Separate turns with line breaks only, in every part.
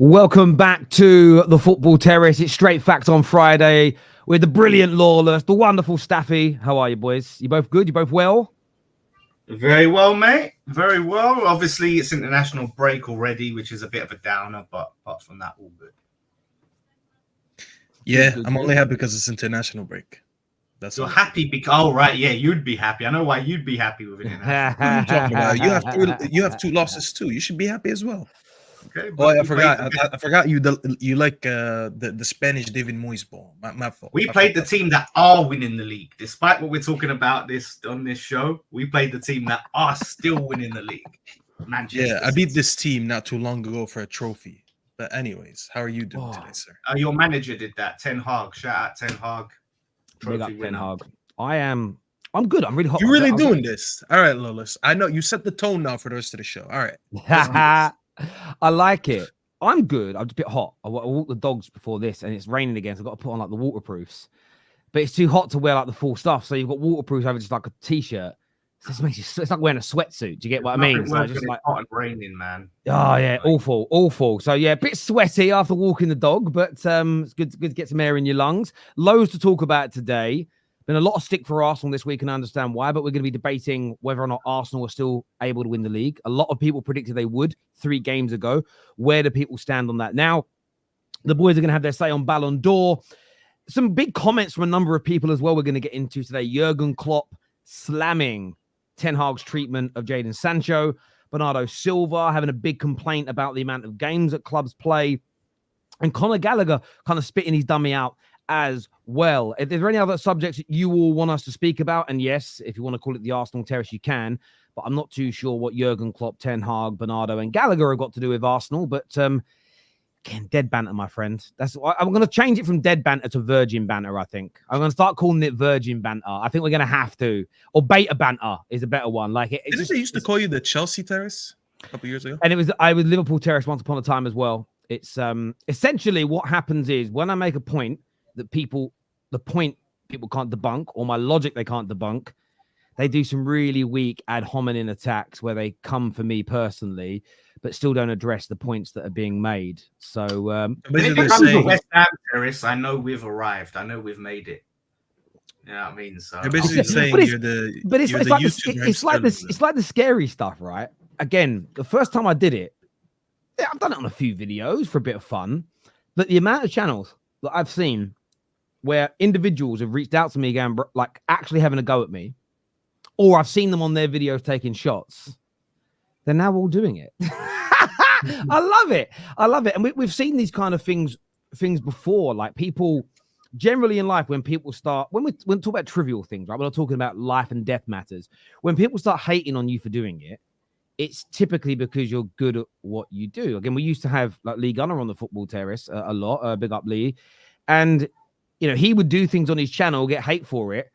Welcome back to the Football Terrace. It's Straight Facts on Friday with the brilliant Lawless, the wonderful Staffy. How are you, boys? You both good? You both well?
Very well, mate. Very well. Obviously, it's international break already, which is a bit of a downer, but apart from that, all good.
Yeah, I'm only happy because it's international break. That's
You're happy because you'd be happy. I know why you'd be happy with it.
What are you talking about? You have two losses too. You should be happy as well.
Okay,
oh, I forgot. I forgot you like the Spanish David Moyes ball. My fault.
We played the team that are winning the league, despite what we're talking about on this show. We played the team that are still winning the league. Manchester
Yeah, I beat this team not too long ago for a trophy. But anyways, how are you doing today, sir?
Your manager did that. Ten Hag. Shout out Ten Hag.
Big up Ten Hag. I'm good. I'm really hot.
You're really doing this. All right, Lolis. I know you set the tone now for the rest of the show. All right.
I like it. I'm good. I'm just a bit hot. I walked the dogs before this and it's raining again. So I've got to put on like the waterproofs. But it's too hot to wear like the full stuff. So you've got waterproofs over just like a t-shirt. So this makes you, it's like wearing a sweatsuit. Do you get what I mean? So
just like hot and raining, man.
Oh yeah, awful. So yeah, a bit sweaty after walking the dog, but it's good to get some air in your lungs. Loads to talk about today. Been a lot of stick for Arsenal this week, and I understand why, but we're going to be debating whether or not Arsenal are still able to win the league. A lot of people predicted they would 3 games ago. Where do people stand on that now? The boys are going to have their say on Ballon d'Or. Some big comments from a number of people as well we're going to get into today. Jurgen Klopp slamming Ten Hag's treatment of Jadon Sancho. Bernardo Silva having a big complaint about the amount of games that clubs play. And Conor Gallagher kind of spitting his dummy out as well. If there's any other subjects that you all want us to speak about, and yes, if you want to call it the Arsenal Terrace, you can, but I'm not too sure what Jurgen Klopp, Ten Hag, Bernardo, and Gallagher have got to do with Arsenal, but again, dead banter, my friend. I'm going to change it from dead banter to virgin banter, I think. I'm going to start calling it virgin banter. I think we're going to have to. Or beta banter is a better one. Like
Didn't they used to call you the Chelsea Terrace a couple years ago?
And I was Liverpool Terrace once upon a time as well. It's essentially what happens is when I make a point that people can't debunk, or my logic they can't debunk, they do some really weak ad hominem attacks where they come for me personally, but still don't address the points that are being made. So
if it comes to West Ham Terrace, I know we've arrived. I know we've made it. You know what I mean? So
they're basically saying
it's like the scary stuff, right? Again, the first time I did it, I've done it on a few videos for a bit of fun, but the amount of channels that I've seen where individuals have reached out to me again, like actually having a go at me, or I've seen them on their videos taking shots, they're now all doing it. I love it. And we've seen these kind of things before, like people generally in life, when people start, when we talk about trivial things, right? We're not talking about life and death matters. When people start hating on you for doing it, it's typically because you're good at what you do. Again, we used to have like Lee Gunner on the Football Terrace a lot, big up Lee. And, you know, he would do things on his channel, get hate for it.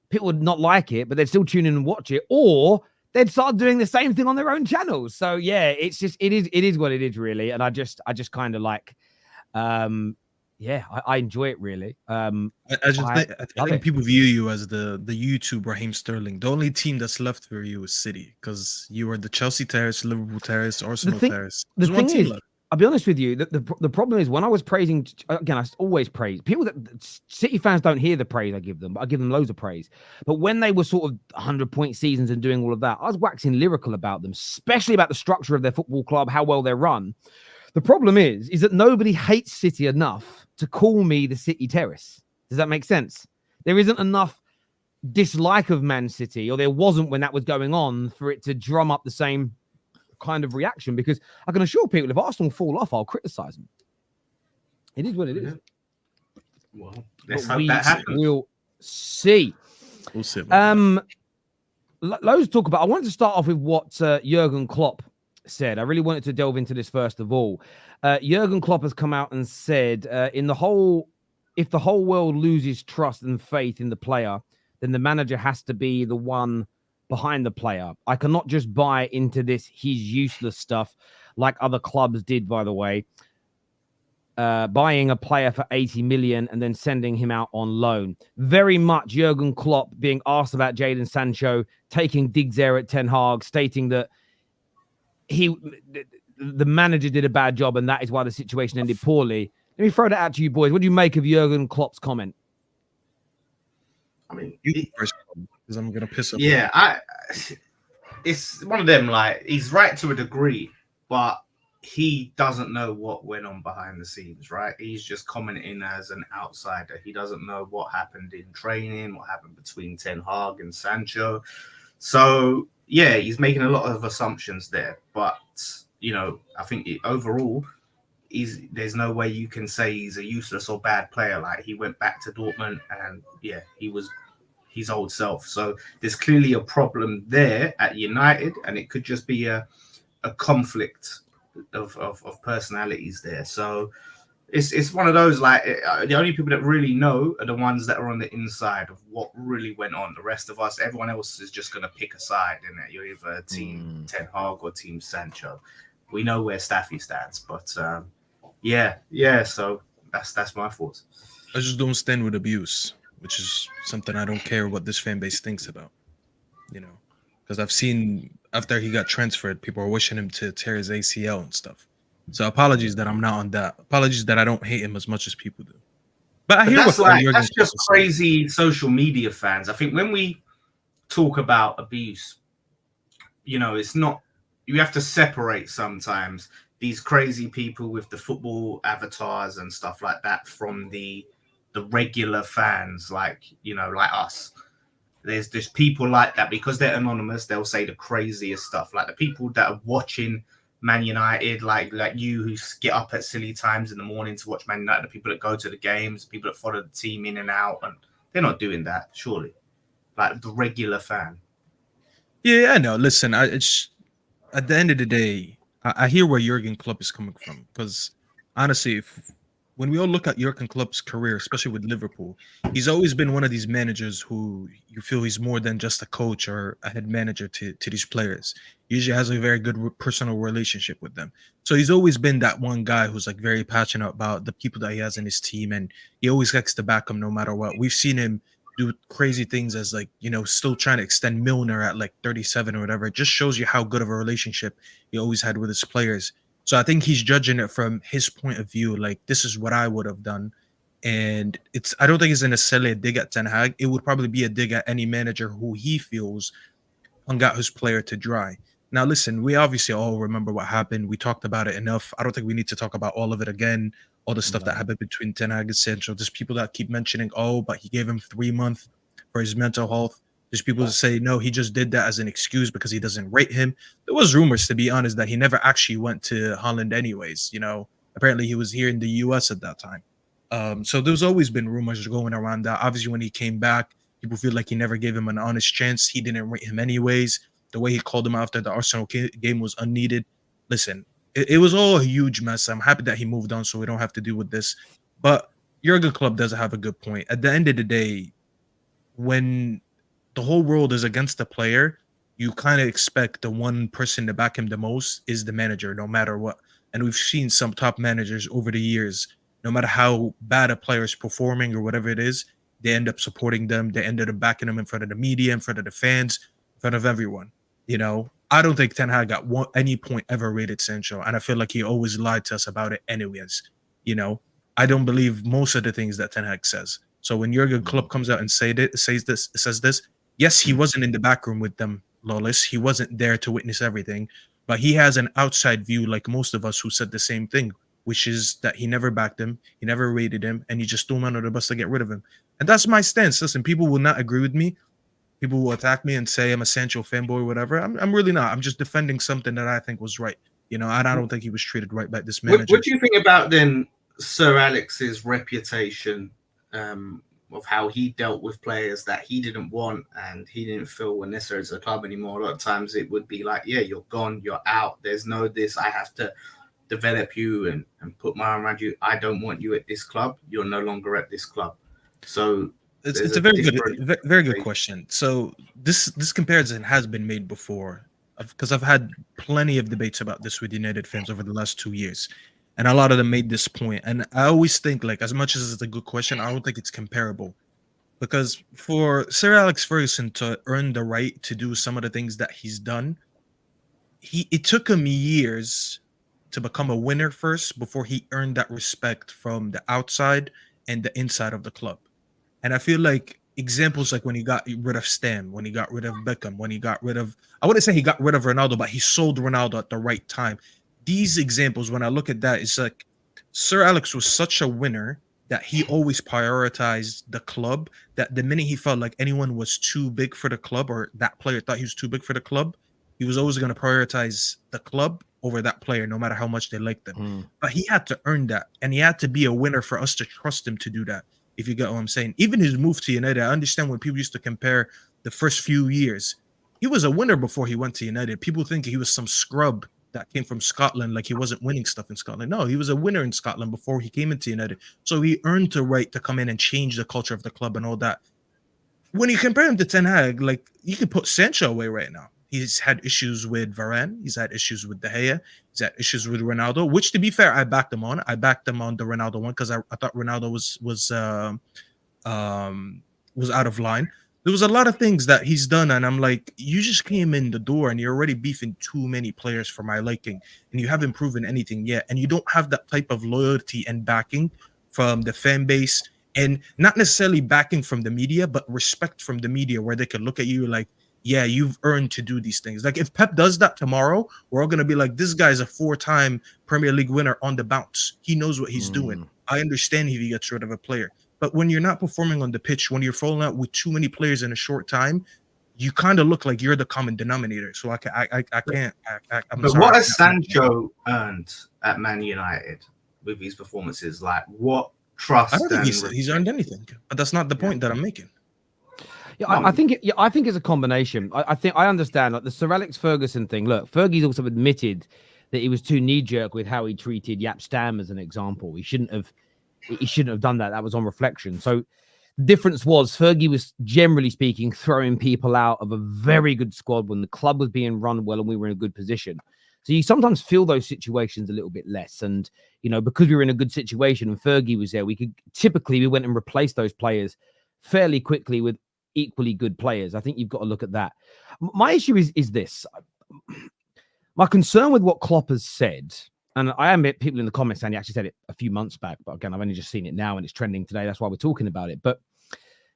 People would not like it, but they'd still tune in and watch it. Or they'd start doing the same thing on their own channels. So, yeah, it's just, it is what it is, really. And I just kind of like, I enjoy it, really. I
think people view you as the YouTube Raheem Sterling. The only team that's left for you is City, because you are the Chelsea Terrace, Liverpool Terrace, Arsenal Terrace.
The thing is, I'll be honest with you, the problem is when I was praising, again, I always praise people that City fans don't hear the praise I give them, but I give them loads of praise. But when they were sort of 100-point seasons and doing all of that, I was waxing lyrical about them, especially about the structure of their football club, how well they're run. The problem is that nobody hates City enough to call me the City Terrace. Does that make sense? There isn't enough dislike of Man City, or there wasn't when that was going on, for it to drum up the same kind of reaction, because I can assure people if Arsenal fall off, I'll criticize them. It is what it is.
Well, let's hope that happens.
We'll see.
We'll see.
Loads to talk about. I wanted to start off with what Jurgen Klopp said. I really wanted to delve into this first of all. Jurgen Klopp has come out and said, if the whole world loses trust and faith in the player, then the manager has to be the one behind the player. I cannot just buy into this he's useless stuff like other clubs did, by the way. Buying a player for 80 million and then sending him out on loan. Very much Jurgen Klopp being asked about Jadon Sancho, taking digs there at Ten Hag, stating that the manager did a bad job, and that is why the situation ended poorly. Let me throw that out to you boys. What do you make of Jurgen Klopp's comment?
I mean,
You first, because I'm gonna piss off.
yeah, it's one of them. Like, he's right to a degree, but he doesn't know what went on behind the scenes, right? He's just commenting as an outsider. He doesn't know what happened in training, what happened between Ten Hag and Sancho. So yeah, he's making a lot of assumptions there. But I think overall, there's no way you can say he's a useless or bad player. Like, he went back to Dortmund, and yeah, he was his old self. So there's clearly a problem there at United, and it could just be a conflict of personalities there. So it's one of those, like, the only people that really know are the ones that are on the inside of what really went on. The rest of us, everyone else is just going to pick a side, and you're either team Ten Hag or team Sancho. We know where Staffy stands, but yeah. So that's my thoughts.
I just don't stand with abuse, which is something I don't care what this fan base thinks about. Because I've seen after he got transferred, people are wishing him to tear his ACL and stuff. So apologies that I'm not on that. Apologies that I don't hate him as much as people do. But I hear
that's just crazy social media fans. I think when we talk about abuse, it's not. You have to separate sometimes these crazy people with the football avatars and stuff like that from the regular fans, like us. There's just people like that, because they're anonymous. They'll say the craziest stuff. Like the people that are watching Man United, like you, who get up at silly times in the morning to watch Man United, the people that go to the games, people that follow the team in and out, and they're not doing that, surely. Like the regular fan.
Yeah, I know. Listen, it's at the end of the day, I hear where Jurgen Klopp is coming from, because honestly, when we all look at Jurgen Klopp's career, especially with Liverpool, he's always been one of these managers who you feel he's more than just a coach or a head manager to these players. He usually has a very good personal relationship with them. So he's always been that one guy who's like very passionate about the people that he has in his team, and he always likes to back them no matter what. We've seen him do crazy things as still trying to extend Milner at like 37 or whatever. It just shows you how good of a relationship he always had with his players. So I think he's judging it from his point of view, like, this is what I would have done. And I don't think it's necessarily a dig at Ten Hag. It would probably be a dig at any manager who he feels hung out his player to dry. Now, listen, we obviously all remember what happened. We talked about it enough. I don't think we need to talk about all of it again, all the stuff that happened between Ten Hag and Sancho. There's people that keep mentioning, but he gave him 3 months for his mental health. There's people that say, no, he just did that as an excuse because he doesn't rate him. There was rumors, to be honest, that he never actually went to Holland anyways. Apparently he was here in the US at that time. So there's always been rumors going around that. Obviously, when he came back, people feel like he never gave him an honest chance. He didn't rate him anyways. The way he called him after the Arsenal game was unneeded. Listen, it was all a huge mess. I'm happy that he moved on so we don't have to deal with this. But Jurgen Klopp does have a good point. At the end of the day, when the whole world is against the player, you kind of expect the one person to back him the most is the manager, no matter what. And we've seen some top managers over the years, no matter how bad a player is performing or whatever it is, they end up supporting them. They ended up backing them in front of the media, in front of the fans, in front of everyone. I don't think Ten Hag at any point ever rated Sancho, and I feel like he always lied to us about it anyways. I don't believe most of the things that Ten Hag says. So when Jurgen Klopp comes out and says this, yes, he wasn't in the back room with them, Lawless. He wasn't there to witness everything, but he has an outside view, like most of us, who said the same thing, which is that he never backed him, he never rated him, and he just threw him under the bus to get rid of him. And that's my stance. Listen, people will not agree with me. People will attack me and say I'm a Sancho fanboy or whatever. I'm really not. I'm just defending something that I think was right. And I don't think he was treated right by this manager.
What do you think about then Sir Alex's reputation of how he dealt with players that he didn't want and he didn't feel were necessary as a club anymore? A lot of times it would be like, yeah, you're gone, you're out. There's no this. I have to develop you and put my arm around you. I don't want you at this club. You're no longer at this club. So
it's a very good question. So this comparison has been made before, because I've had plenty of debates about this with United fans over the last 2 years, and a lot of them made this point. And I always think, like, as much as it's a good question, I don't think it's comparable, because for Sir Alex Ferguson to earn the right to do some of the things that he's done, it took him years to become a winner first before he earned that respect from the outside and the inside of the club. And I feel like examples like when he got rid of Stam, when he got rid of Beckham, when he got rid of, I wouldn't say he got rid of Ronaldo, but he sold Ronaldo at the right time. These examples, when I look at that, it's like Sir Alex was such a winner that he always prioritized the club, that the minute he felt like anyone was too big for the club or that player thought he was too big for the club, he was always going to prioritize the club over that player, no matter how much they liked them. But he had to earn that, and he had to be a winner for us to trust him to do that, if you get what I'm saying. Even his move to United, I understand when people used to compare the first few years. He was a winner before he went to United. People think he was some scrub that came from Scotland, like he wasn't winning stuff in Scotland. No, he was a winner in Scotland before he came into United. So he earned the right to come in and change the culture of the club and all that. When you compare him to Ten Hag, like, you can put Sancho away right now. He's had issues with Varane. He's had issues with De Gea. He's had issues with Ronaldo, which, to be fair, I backed him on. I backed him on the Ronaldo one because I thought Ronaldo was out of line. There was a lot of things that he's done, and I'm like, you just came in the door and you're already beefing too many players for my liking, and you haven't proven anything yet, and you don't have that type of loyalty and backing from the fan base, and not necessarily backing from the media, but respect from the media, where they can look at you like, yeah, you've earned to do these things. Like, if Pep does that tomorrow, we're all going to be like, this guy's a 4-time Premier League winner on the bounce. He knows what he's doing. I understand if he gets rid of a player. But when you're not performing on the pitch, when you're falling out with too many players in a short time, you kind of look like you're the common denominator. So I can't.
But sorry, what has Sancho earned at Man United with his performances? Like, what trust?
I don't think he's earned anything. But that's not the point that I'm making.
Yeah, I think it's a combination. I think I understand, like, the Sir Alex Ferguson thing. Look, Fergie's also admitted that he was too knee-jerk with how he treated Jaap Stam as an example. He shouldn't have done that. That was on reflection. So the difference was Fergie was, generally speaking, throwing people out of a very good squad when the club was being run well and we were in a good position. So you sometimes feel those situations a little bit less. And, you know, because we were in a good situation and Fergie was there, we went and replaced those players fairly quickly with equally good players. I think you've got to look at that. My issue is this. My concern with what Klopp has said, and I admit people in the comments saying he actually said it a few months back, but again, I've only just seen it now and it's trending today. That's why we're talking about it. But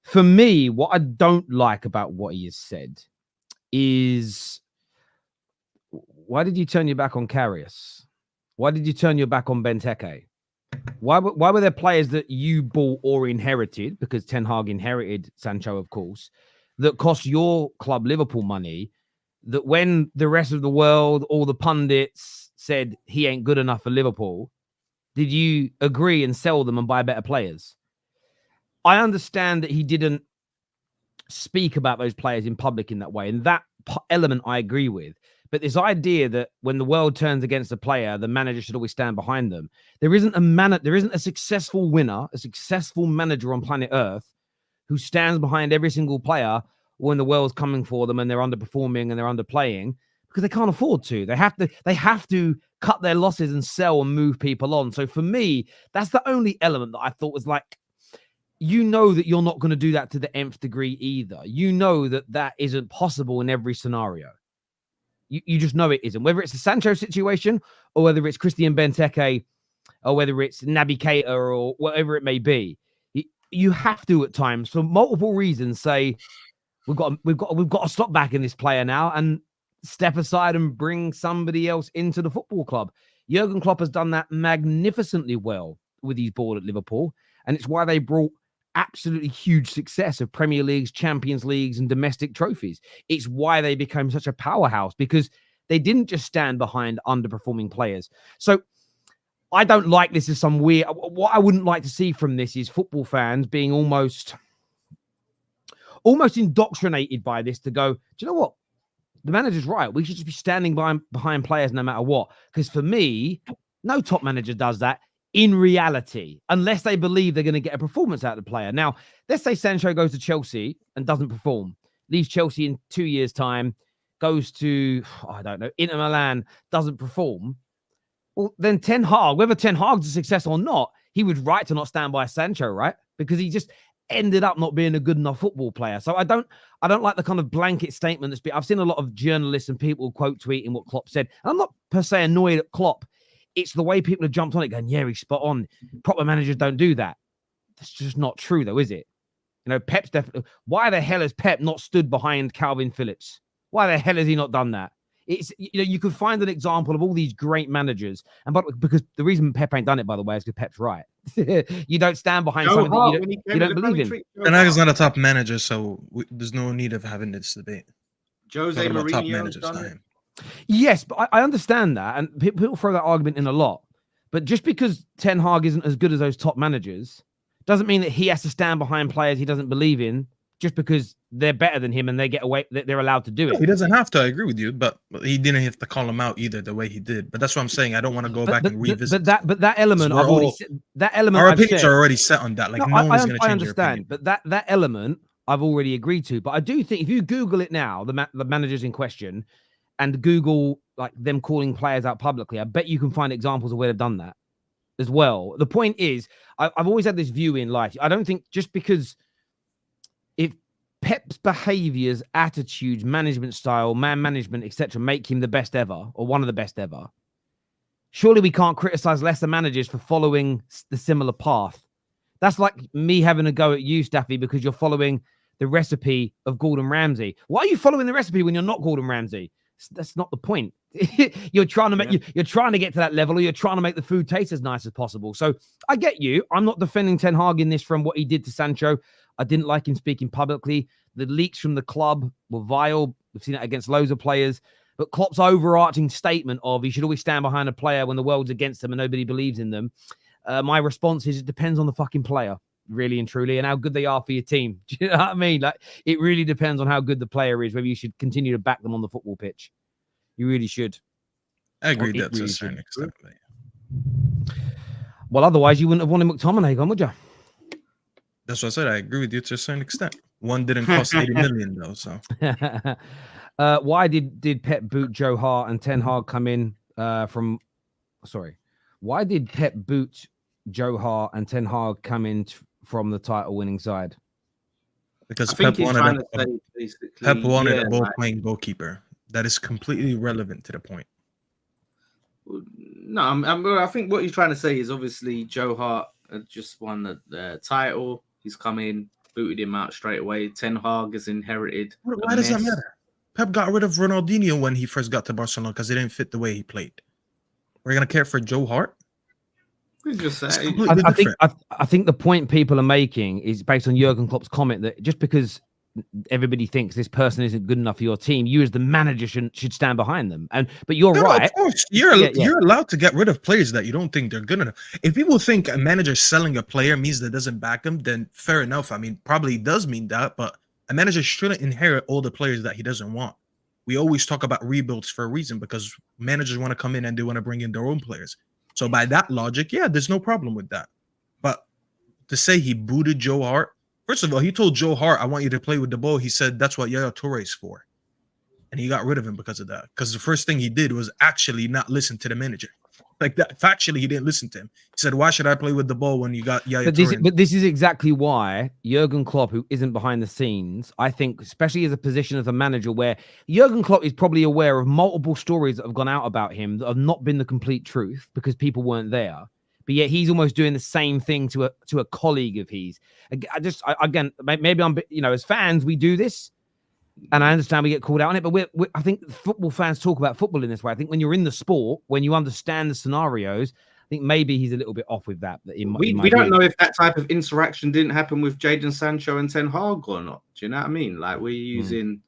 for me, what I don't like about what he has said is, why did you turn your back on Karius? Why did you turn your back on Benteke? Why were there players that you bought or inherited, because Ten Hag inherited Sancho, of course, that cost your club Liverpool money, that when the rest of the world, all the pundits said he ain't good enough for Liverpool, did you agree and sell them and buy better players? I understand that he didn't speak about those players in public in that way, and that element I agree with. But this idea that when the world turns against a player, the manager should always stand behind them. There isn't a successful winner, a successful manager on planet Earth who stands behind every single player when the world's coming for them and they're underperforming and they're underplaying, because they can't afford to. They have to cut their losses and sell and move people on. So for me, that's the only element that I thought was like, you know that you're not going to do that to the nth degree either. You know that isn't possible in every scenario. You just know it isn't. Whether it's the Sancho situation or whether it's Christian Benteke or whether it's Naby Keita or whatever it may be, you have to at times, for multiple reasons, say we've got to stop backing this player now and step aside and bring somebody else into the football club. Jurgen Klopp has done that magnificently well with his board at Liverpool, and it's why they brought absolutely huge success of Premier Leagues, Champions Leagues, and domestic trophies. It's why they became such a powerhouse, because they didn't just stand behind underperforming players. So I don't like this as some weird... What I wouldn't like to see from this is football fans being almost indoctrinated by this to go, do you know what? The manager's right. We should just be standing behind players no matter what. Because for me, no top manager does that in reality, unless they believe they're going to get a performance out of the player. Now, let's say Sancho goes to Chelsea and doesn't perform, leaves Chelsea in 2 years' time, goes to, I don't know, Inter Milan, doesn't perform. Well, then Ten Hag, whether Ten Hag's a success or not, he was right to not stand by Sancho, right? Because he just ended up not being a good enough football player. So I don't like the kind of blanket statement that's been... I've seen a lot of journalists and people quote tweeting what Klopp said. And I'm not per se annoyed at Klopp. It's the way people have jumped on it going, yeah, he's spot on. Proper managers don't do that. That's just not true, though, is it? You know, Pep's definitely. Why the hell has Pep not stood behind Calvin Phillips? Why the hell has he not done that? It's, you know, you could find an example of all these great managers, because the reason Pep ain't done it, by the way, is because Pep's right. You don't stand behind something that you don't believe in.
And is not a top manager, so there's no need of having this debate.
Jose Mourinho's done it.
Yes, but I understand that, and people throw that argument in a lot. But just because Ten Hag isn't as good as those top managers doesn't mean that he has to stand behind players he doesn't believe in just because they're better than him and they get away, they're allowed to do it.
He doesn't have to. I agree with you, but he didn't have to call him out either the way he did. But that's what I'm saying. I don't want to go back and revisit.
But that element, I've already said, that element,
our opinions are already set on that. Like no one's going to change. I understand,
but that element I've already agreed to. But I do think if you Google it now, the managers in question, and Google like them calling players out publicly, I bet you can find examples of where they've done that as well. The point is, I've always had this view in life. I don't think just because if Pep's behaviors, attitudes, management style, man management, etc., make him the best ever or one of the best ever, surely we can't criticize lesser managers for following the similar path. That's like me having a go at you, Staffy, because you're following the recipe of Gordon Ramsay. Why are you following the recipe when you're not Gordon Ramsay? That's not the point. You're trying to make you're trying to get to that level, or you're trying to make the food taste as nice as possible. So I get you. I'm not defending Ten Hag in this from what he did to Sancho. I didn't like him speaking publicly. The leaks from the club were vile. We've seen that against loads of players. But Klopp's overarching statement of he should always stand behind a player when the world's against them and nobody believes in them. My response is it depends on the fucking player, really and truly, and how good they are for your team. Do you know what I mean? Like, it really depends on how good the player is, whether you should continue to back them on the football pitch. You really should.
I agree that to a certain extent.
Well, otherwise you wouldn't have wanted McTominay gone, would you?
That's what I said. I agree with you to a certain extent. One didn't cost 80 million though, so.
Why did Pep boot Joe Hart and Ten Hag come in from? Sorry, why did Pep boot Joe Hart and Ten Hag come in from the title-winning side?
Because Pep wanted a ball-playing goalkeeper. That is completely irrelevant to the point.
No, I think what he's trying to say is obviously Joe Hart just won the title. He's come in, booted him out straight away. Ten Hag has inherited.
Why does that matter? Pep got rid of Ronaldinho when he first got to Barcelona because it didn't fit the way he played. We're gonna care for Joe Hart?
Just
I think the point people are making is based on Jurgen Klopp's comment that just because everybody thinks this person isn't good enough for your team, you as the manager should stand behind them. But you're right.
Of course, you're allowed to get rid of players that you don't think they're good enough. If people think a manager selling a player means that doesn't back him, then fair enough. I mean, probably does mean that, but a manager shouldn't inherit all the players that he doesn't want. We always talk about rebuilds for a reason because managers want to come in and they want to bring in their own players. So by that logic, yeah, there's no problem with that. But to say he booted Joe Hart, first of all, he told Joe Hart, I want you to play with the ball. He said, that's what Yaya Toure is for. And he got rid of him because of that. Because the first thing he did was actually not listen to the manager. Like that, factually, he didn't listen to him. He said, why should I play with the ball when you got Yaya Toure?
But this is exactly why Jurgen Klopp, who isn't behind the scenes, I think, especially as a position as a manager, where Jurgen Klopp is probably aware of multiple stories that have gone out about him that have not been the complete truth because people weren't there. But yet he's almost doing the same thing to a colleague of his. Again, maybe I'm, as fans, we do this. And I understand we get called out on it, but I think football fans talk about football in this way. I think when you're in the sport, when you understand the scenarios, I think maybe he's a little bit off with that.
We don't know if that type of interaction didn't happen with Jadon Sancho and Ten Hag or not. Do you know what I mean? Like we're using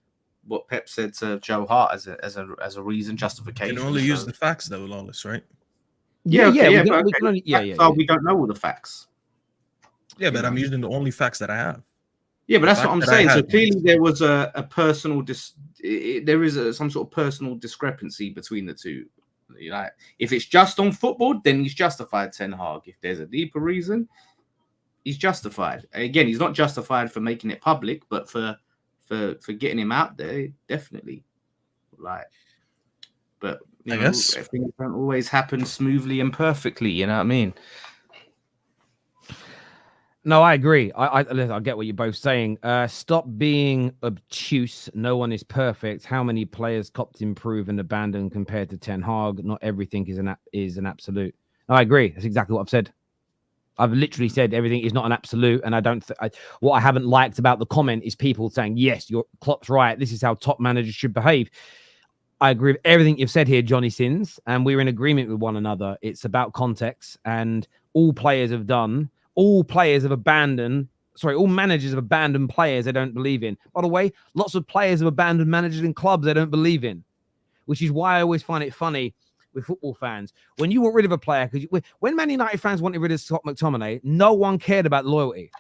what Pep said to Joe Hart as a reason, justification.
You can only use the facts though, Lawless, right?
We don't know all the facts.
Yeah, but I'm using the only facts that I have.
Yeah, but that's what I'm saying. So clearly there was a personal there is some sort of personal discrepancy between the two. Like if it's just on football, then he's justified, Ten Hag. If there's a deeper reason, he's justified. Again, he's not justified for making it public, but for getting him out there, definitely. But I guess things don't always happen smoothly and perfectly. You know what I mean?
No, I agree. I get what you're both saying. Stop being obtuse. No one is perfect. How many players copped, improve, and abandon compared to Ten Hag? Not everything is an absolute. No, I agree. That's exactly what I've said. I've literally said everything is not an absolute, and I don't. What I haven't liked about the comment is people saying, "Yes, your Klopp's right. This is how top managers should behave." I agree with everything you've said here, Johnny Sins, and we're in agreement with one another. It's about context, and all players have done. All players have abandoned. Sorry, all managers have abandoned players they don't believe in. By the way, lots of players have abandoned managers in clubs they don't believe in, which is why I always find it funny with football fans. When you want rid of a player, because when Man United fans wanted rid of Scott McTominay, no one cared about loyalty.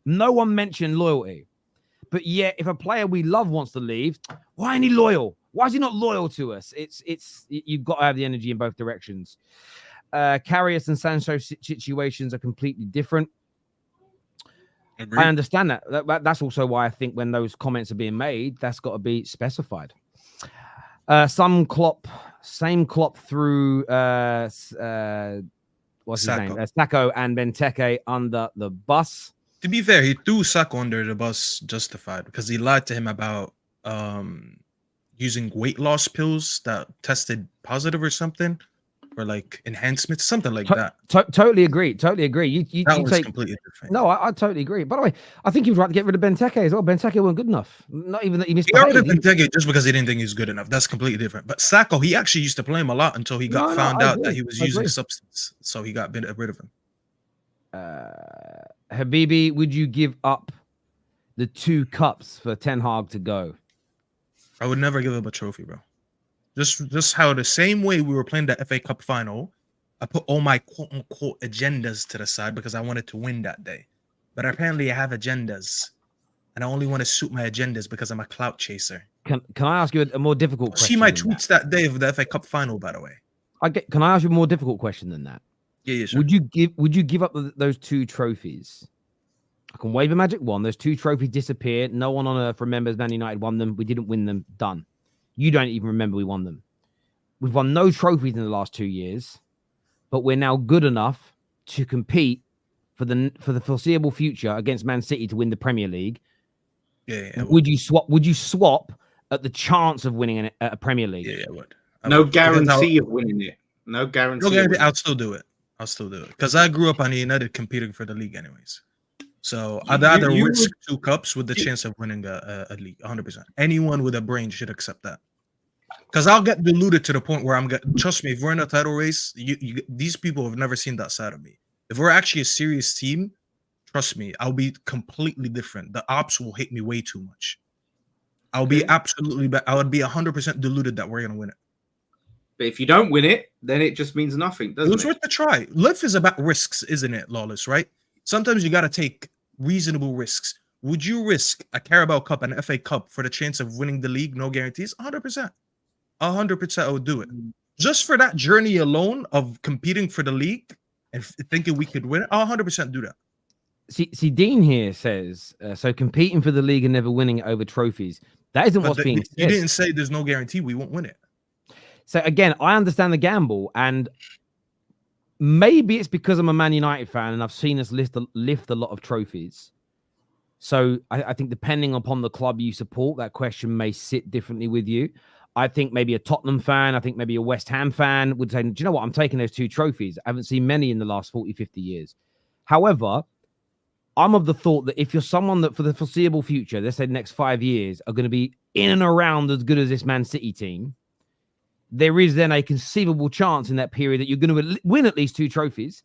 No one mentioned loyalty. But yet, if a player we love wants to leave, why ain't he loyal? Why is he not loyal to us? You've got to have the energy in both directions. Karius and Sancho situations are completely different.
Agreed.
I understand that. That's also why I think when those comments are being made, that's got to be specified. Same Klopp through what's his name? Sacco and Benteke under the bus.
To be fair, he threw Sacco under the bus justified because he lied to him about using weight loss pills that tested positive or something, or like enhancements, something like that.
Totally agree. Totally agree.
That was completely different.
No, I totally agree. By the way, I think he was right to get rid of Benteke as well. Benteke wasn't good enough. Not even that he missed.
He got rid of Benteke just because he didn't think he was good enough. That's completely different. But Sacco, he actually used to play him a lot until he got found out that he was using substance. So he got rid of him.
Habibi, would you give up the 2 cups for Ten Hag to go?
I would never give up a trophy, bro. Just how the same way we were playing the FA Cup final, I put all my quote-unquote agendas to the side because I wanted to win that day. But apparently I have agendas, and I only want to suit my agendas because I'm a clout chaser.
Can I ask you a more difficult question?
See my tweets that day of the FA Cup final, by the way.
Can I ask you a more difficult question than that?
Yeah, sure.
Would you give up those 2 trophies? I can wave a magic wand. Those 2 trophies disappear. No one on earth remembers Man United won them. We didn't win them. Done. You don't even remember we won them. We've won no trophies in the last 2 years, but we're now good enough to compete for the foreseeable future against Man City to win the Premier League.
Yeah.
Would you swap at the chance of winning a Premier League?
Yeah, I would.
No guarantee of winning it. No guarantee.
I'll still do it. Because I grew up on the United competing for the league anyways. So I'd rather risk 2 cups with the chance of winning a league, 100%. Anyone with a brain should accept that. Because I'll get deluded to the point where trust me, if we're in a title race, these people have never seen that side of me. If we're actually a serious team, trust me, I'll be completely different. The ops will hate me way too much. I would be 100% deluded that we're going to win it.
But if you don't win it, then it just means nothing, doesn't it?
It's worth the try. Life is about risks, isn't it, Lawless, right? Sometimes you got to take reasonable risks. Would you risk a Carabao Cup and an FA Cup for the chance of winning the league? No guarantees? 100%. 100% I would do it. Just for that journey alone of competing for the league and thinking we could win it, I'll 100% do that.
See, Dean here says, so competing for the league and never winning it over trophies. That isn't what's being said.
You didn't say there's no guarantee we won't win it.
So again, I understand the gamble, and maybe it's because I'm a Man United fan and I've seen us lift a lot of trophies. So I think depending upon the club you support, that question may sit differently with you. I think maybe a Tottenham fan, I think maybe a West Ham fan would say, do you know what? I'm taking those 2 trophies. I haven't seen many in the last 40, 50 years. However, I'm of the thought that if you're someone that for the foreseeable future, let's say the next 5 years, are going to be in and around as good as this Man City team, there is then a conceivable chance in that period that you're going to win at least 2 trophies,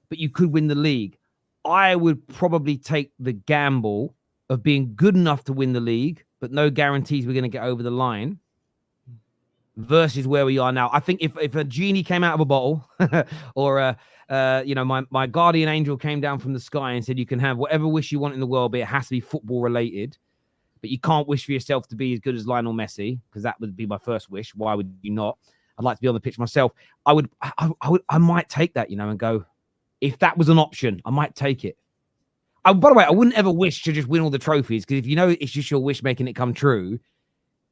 but you could win the league. I would probably take the gamble of being good enough to win the league, but no guarantees we're going to get over the line, versus where we are now. I think if a genie came out of a bottle or my guardian angel came down from the sky and said, you can have whatever wish you want in the world, but it has to be football related. But you can't wish for yourself to be as good as Lionel Messi, because that would be my first wish. Why would you not? I'd like to be on the pitch myself. I might take that, and go, if that was an option, I might take it. By the way, I wouldn't ever wish to just win all the trophies, because if it's just your wish making it come true,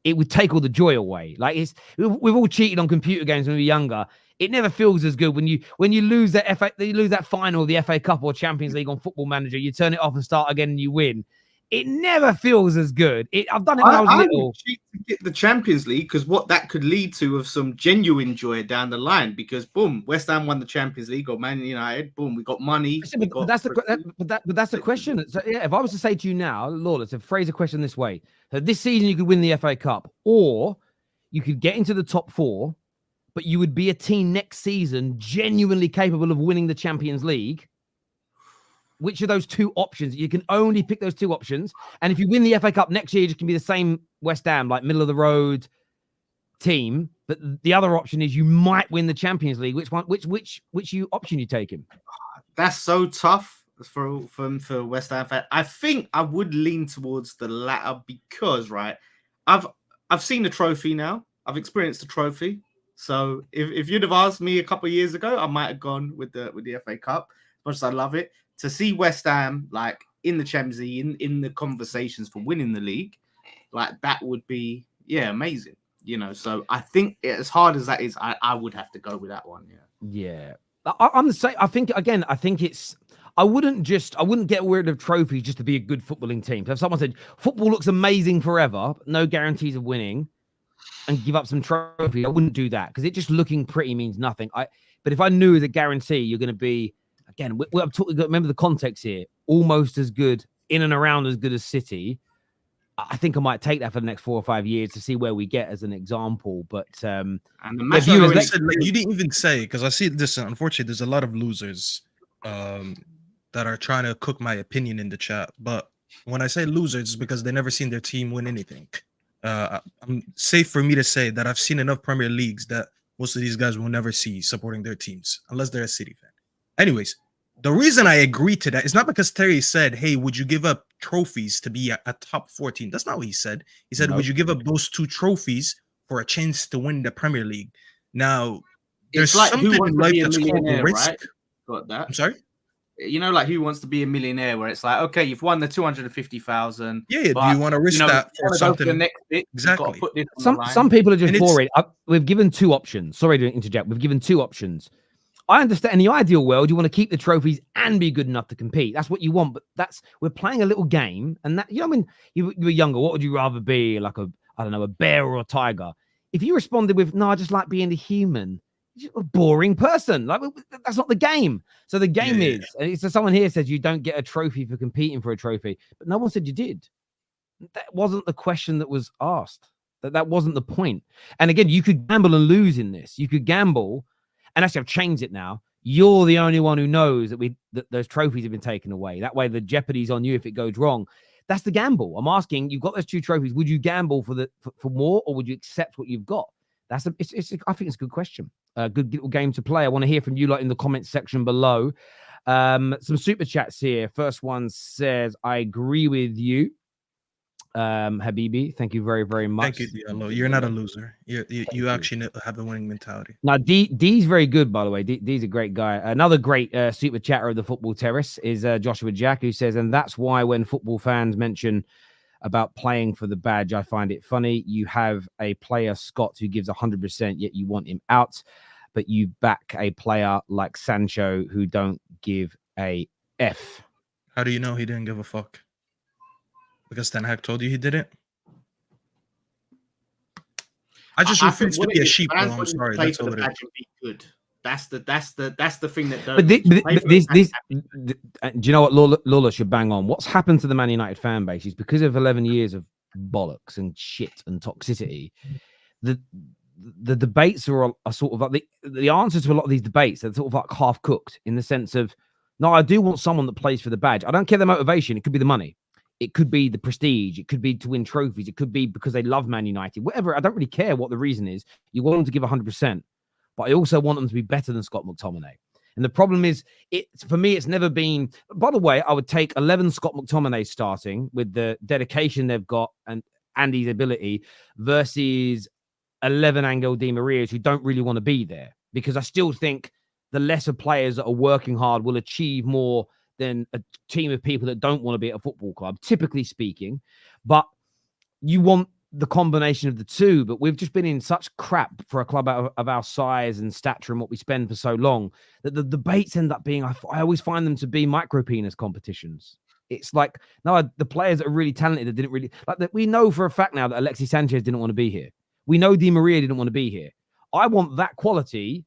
it would take all the joy away. Like we've all cheated on computer games when we were younger. It never feels as good when you lose that final of the FA Cup or Champions League on Football Manager. You turn it off and start again and you win. It never feels as good. I've done it when I was little.
Cheat to get the Champions League because what that could lead to of some genuine joy down the line. Because boom, West Ham won the Champions League or Man United. Boom, we got money.
But that's the question. So, yeah, if I was to say to you now, Lawless, to phrase a question this way: so this season you could win the FA Cup, or you could get into the top 4, but you would be a team next season genuinely capable of winning the Champions League. Which are those 2 options? You can only pick those 2 options. And if you win the FA Cup next year, it can be the same West Ham, like middle of the road team. But the other option is you might win the Champions League. Which option you taking?
That's so tough for West Ham fan. I think I would lean towards the latter because I've seen the trophy now. I've experienced the trophy. So if you'd have asked me a couple of years ago, I might have gone with the FA Cup. As much as I love it. To see West Ham like in the Champions League, in the conversations for winning the league, like that would be amazing. So I think as hard as that is, I would have to go with that one.
Yeah. I'm the same. I think I wouldn't get rid of trophies just to be a good footballing team. So if someone said football looks amazing forever, but no guarantees of winning, and give up some trophy, I wouldn't do that because it just looking pretty means nothing. But if I knew as a guarantee you're going to be, again, I'm talking. Remember the context here. Almost as good, in and around as good as City. I think I might take that for the next 4 or 5 years to see where we get as an example. But
and the you didn't even say, because I see this. Unfortunately, there's a lot of losers that are trying to cook my opinion in the chat. But when I say losers, it's because they never seen their team win anything. I'm safe for me to say that I've seen enough Premier Leagues that most of these guys will never see supporting their teams unless they're a City fan. Anyways, the reason I agree to that is not because Terry said, hey, would you give up trophies to be a top 14? That's not what he said. He said, would you give up those 2 trophies for a chance to win the Premier League? Now, there's like something in life that's called risk.
Right? Got that?
I'm sorry?
Like Who Wants to Be a Millionaire, where it's like, okay, you've won the 250,000.
Yeah, do you want to risk that for something?
The next bit,
exactly.
Some people are just boring. We've given 2 options. Sorry to interject. We've given 2 options. I understand in the ideal world, you want to keep the trophies and be good enough to compete. That's what you want. But we're playing a little game. And that, when you were younger, what would you rather be? Like a bear or a tiger? If you responded with, no, I just like being a human, you're a boring person. Like that's not the game. So the game is, so someone here says you don't get a trophy for competing for a trophy, but no one said you did. That wasn't the question that was asked. That wasn't the point. And again, you could gamble and lose in this. You could gamble. And actually, I've changed it now. You're the only one who knows that those trophies have been taken away. That way, the jeopardy's on you if it goes wrong. That's the gamble. I'm asking, you've got those 2 trophies. Would you gamble for more, or would you accept what you've got? I think it's a good question. A good little game to play. I want to hear from you in the comments section below. Some super chats here. First one says, I agree with you. Habibi, thank you very, very much.
Thank you, Diallo. You're not a loser. You actually have a winning mentality.
Now, D's very good, by the way. D's a great guy. Another great super chatter of the Football Terrace is Joshua Jack, who says, and that's why when football fans mention about playing for the badge, I find it funny. You have a player, Scott, who gives 100%, yet you want him out, but you back a player like Sancho who don't give a F.
How do you know he didn't give a fuck? Because Ten Hag told you he didn't. I just refuse to be a sheep. I'm sorry. That's all it is.
Good. That's the thing that.
But do you know what, Lawless should bang on? What's happened to the Man United fan base is because of 11 years of bollocks and shit and toxicity. The debates are sort of like the answers to a lot of these debates are sort of like half cooked in the sense of, no, I do want someone that plays for the badge. I don't care the motivation. It could be the money. It could be the prestige. It could be to win trophies. It could be because they love Man United. Whatever. I don't really care what the reason is. You want them to give 100%. But I also want them to be better than Scott McTominay. And the problem is, for me, it's never been... By the way, I would take 11 Scott McTominay starting with the dedication they've got and Andy's ability versus 11 Angel Di Marias who don't really want to be there. Because I still think the lesser players that are working hard will achieve more than a team of people that don't want to be at a football club, typically speaking. But you want the combination of the two, but we've just been in such crap for a club of our size and stature and what we spend for so long that the debates end up being, I always find them to be micro penis competitions. It's like, no, the players that are really talented that didn't really like that. We know for a fact now that Alexis Sanchez didn't want to be here. We know Di Maria didn't want to be here. I want that quality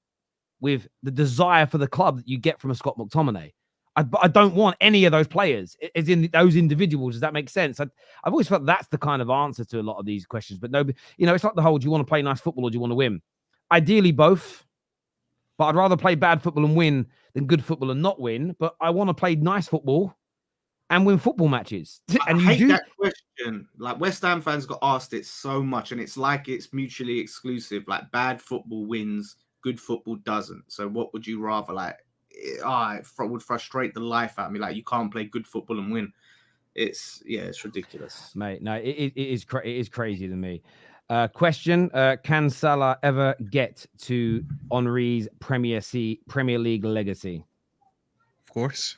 with the desire for the club that you get from a Scott McTominay. I don't want any of those players, as in those individuals. Does that make sense? I've always felt that's the kind of answer to a lot of these questions. But no, it's like the whole, do you want to play nice football or do you want to win? Ideally, both. But I'd rather play bad football and win than good football and not win. But I want to play nice football and win football matches. And
I hate that question. Like, West Ham fans got asked it so much, and it's like it's mutually exclusive. Like, bad football wins, good football doesn't. So what would you rather? Like, it would frustrate the life out of me. Like, you can't play good football and win. It's ridiculous,
mate. No, it is crazy to me. Question: can Salah ever get to Henry's Premier League legacy?
Of course.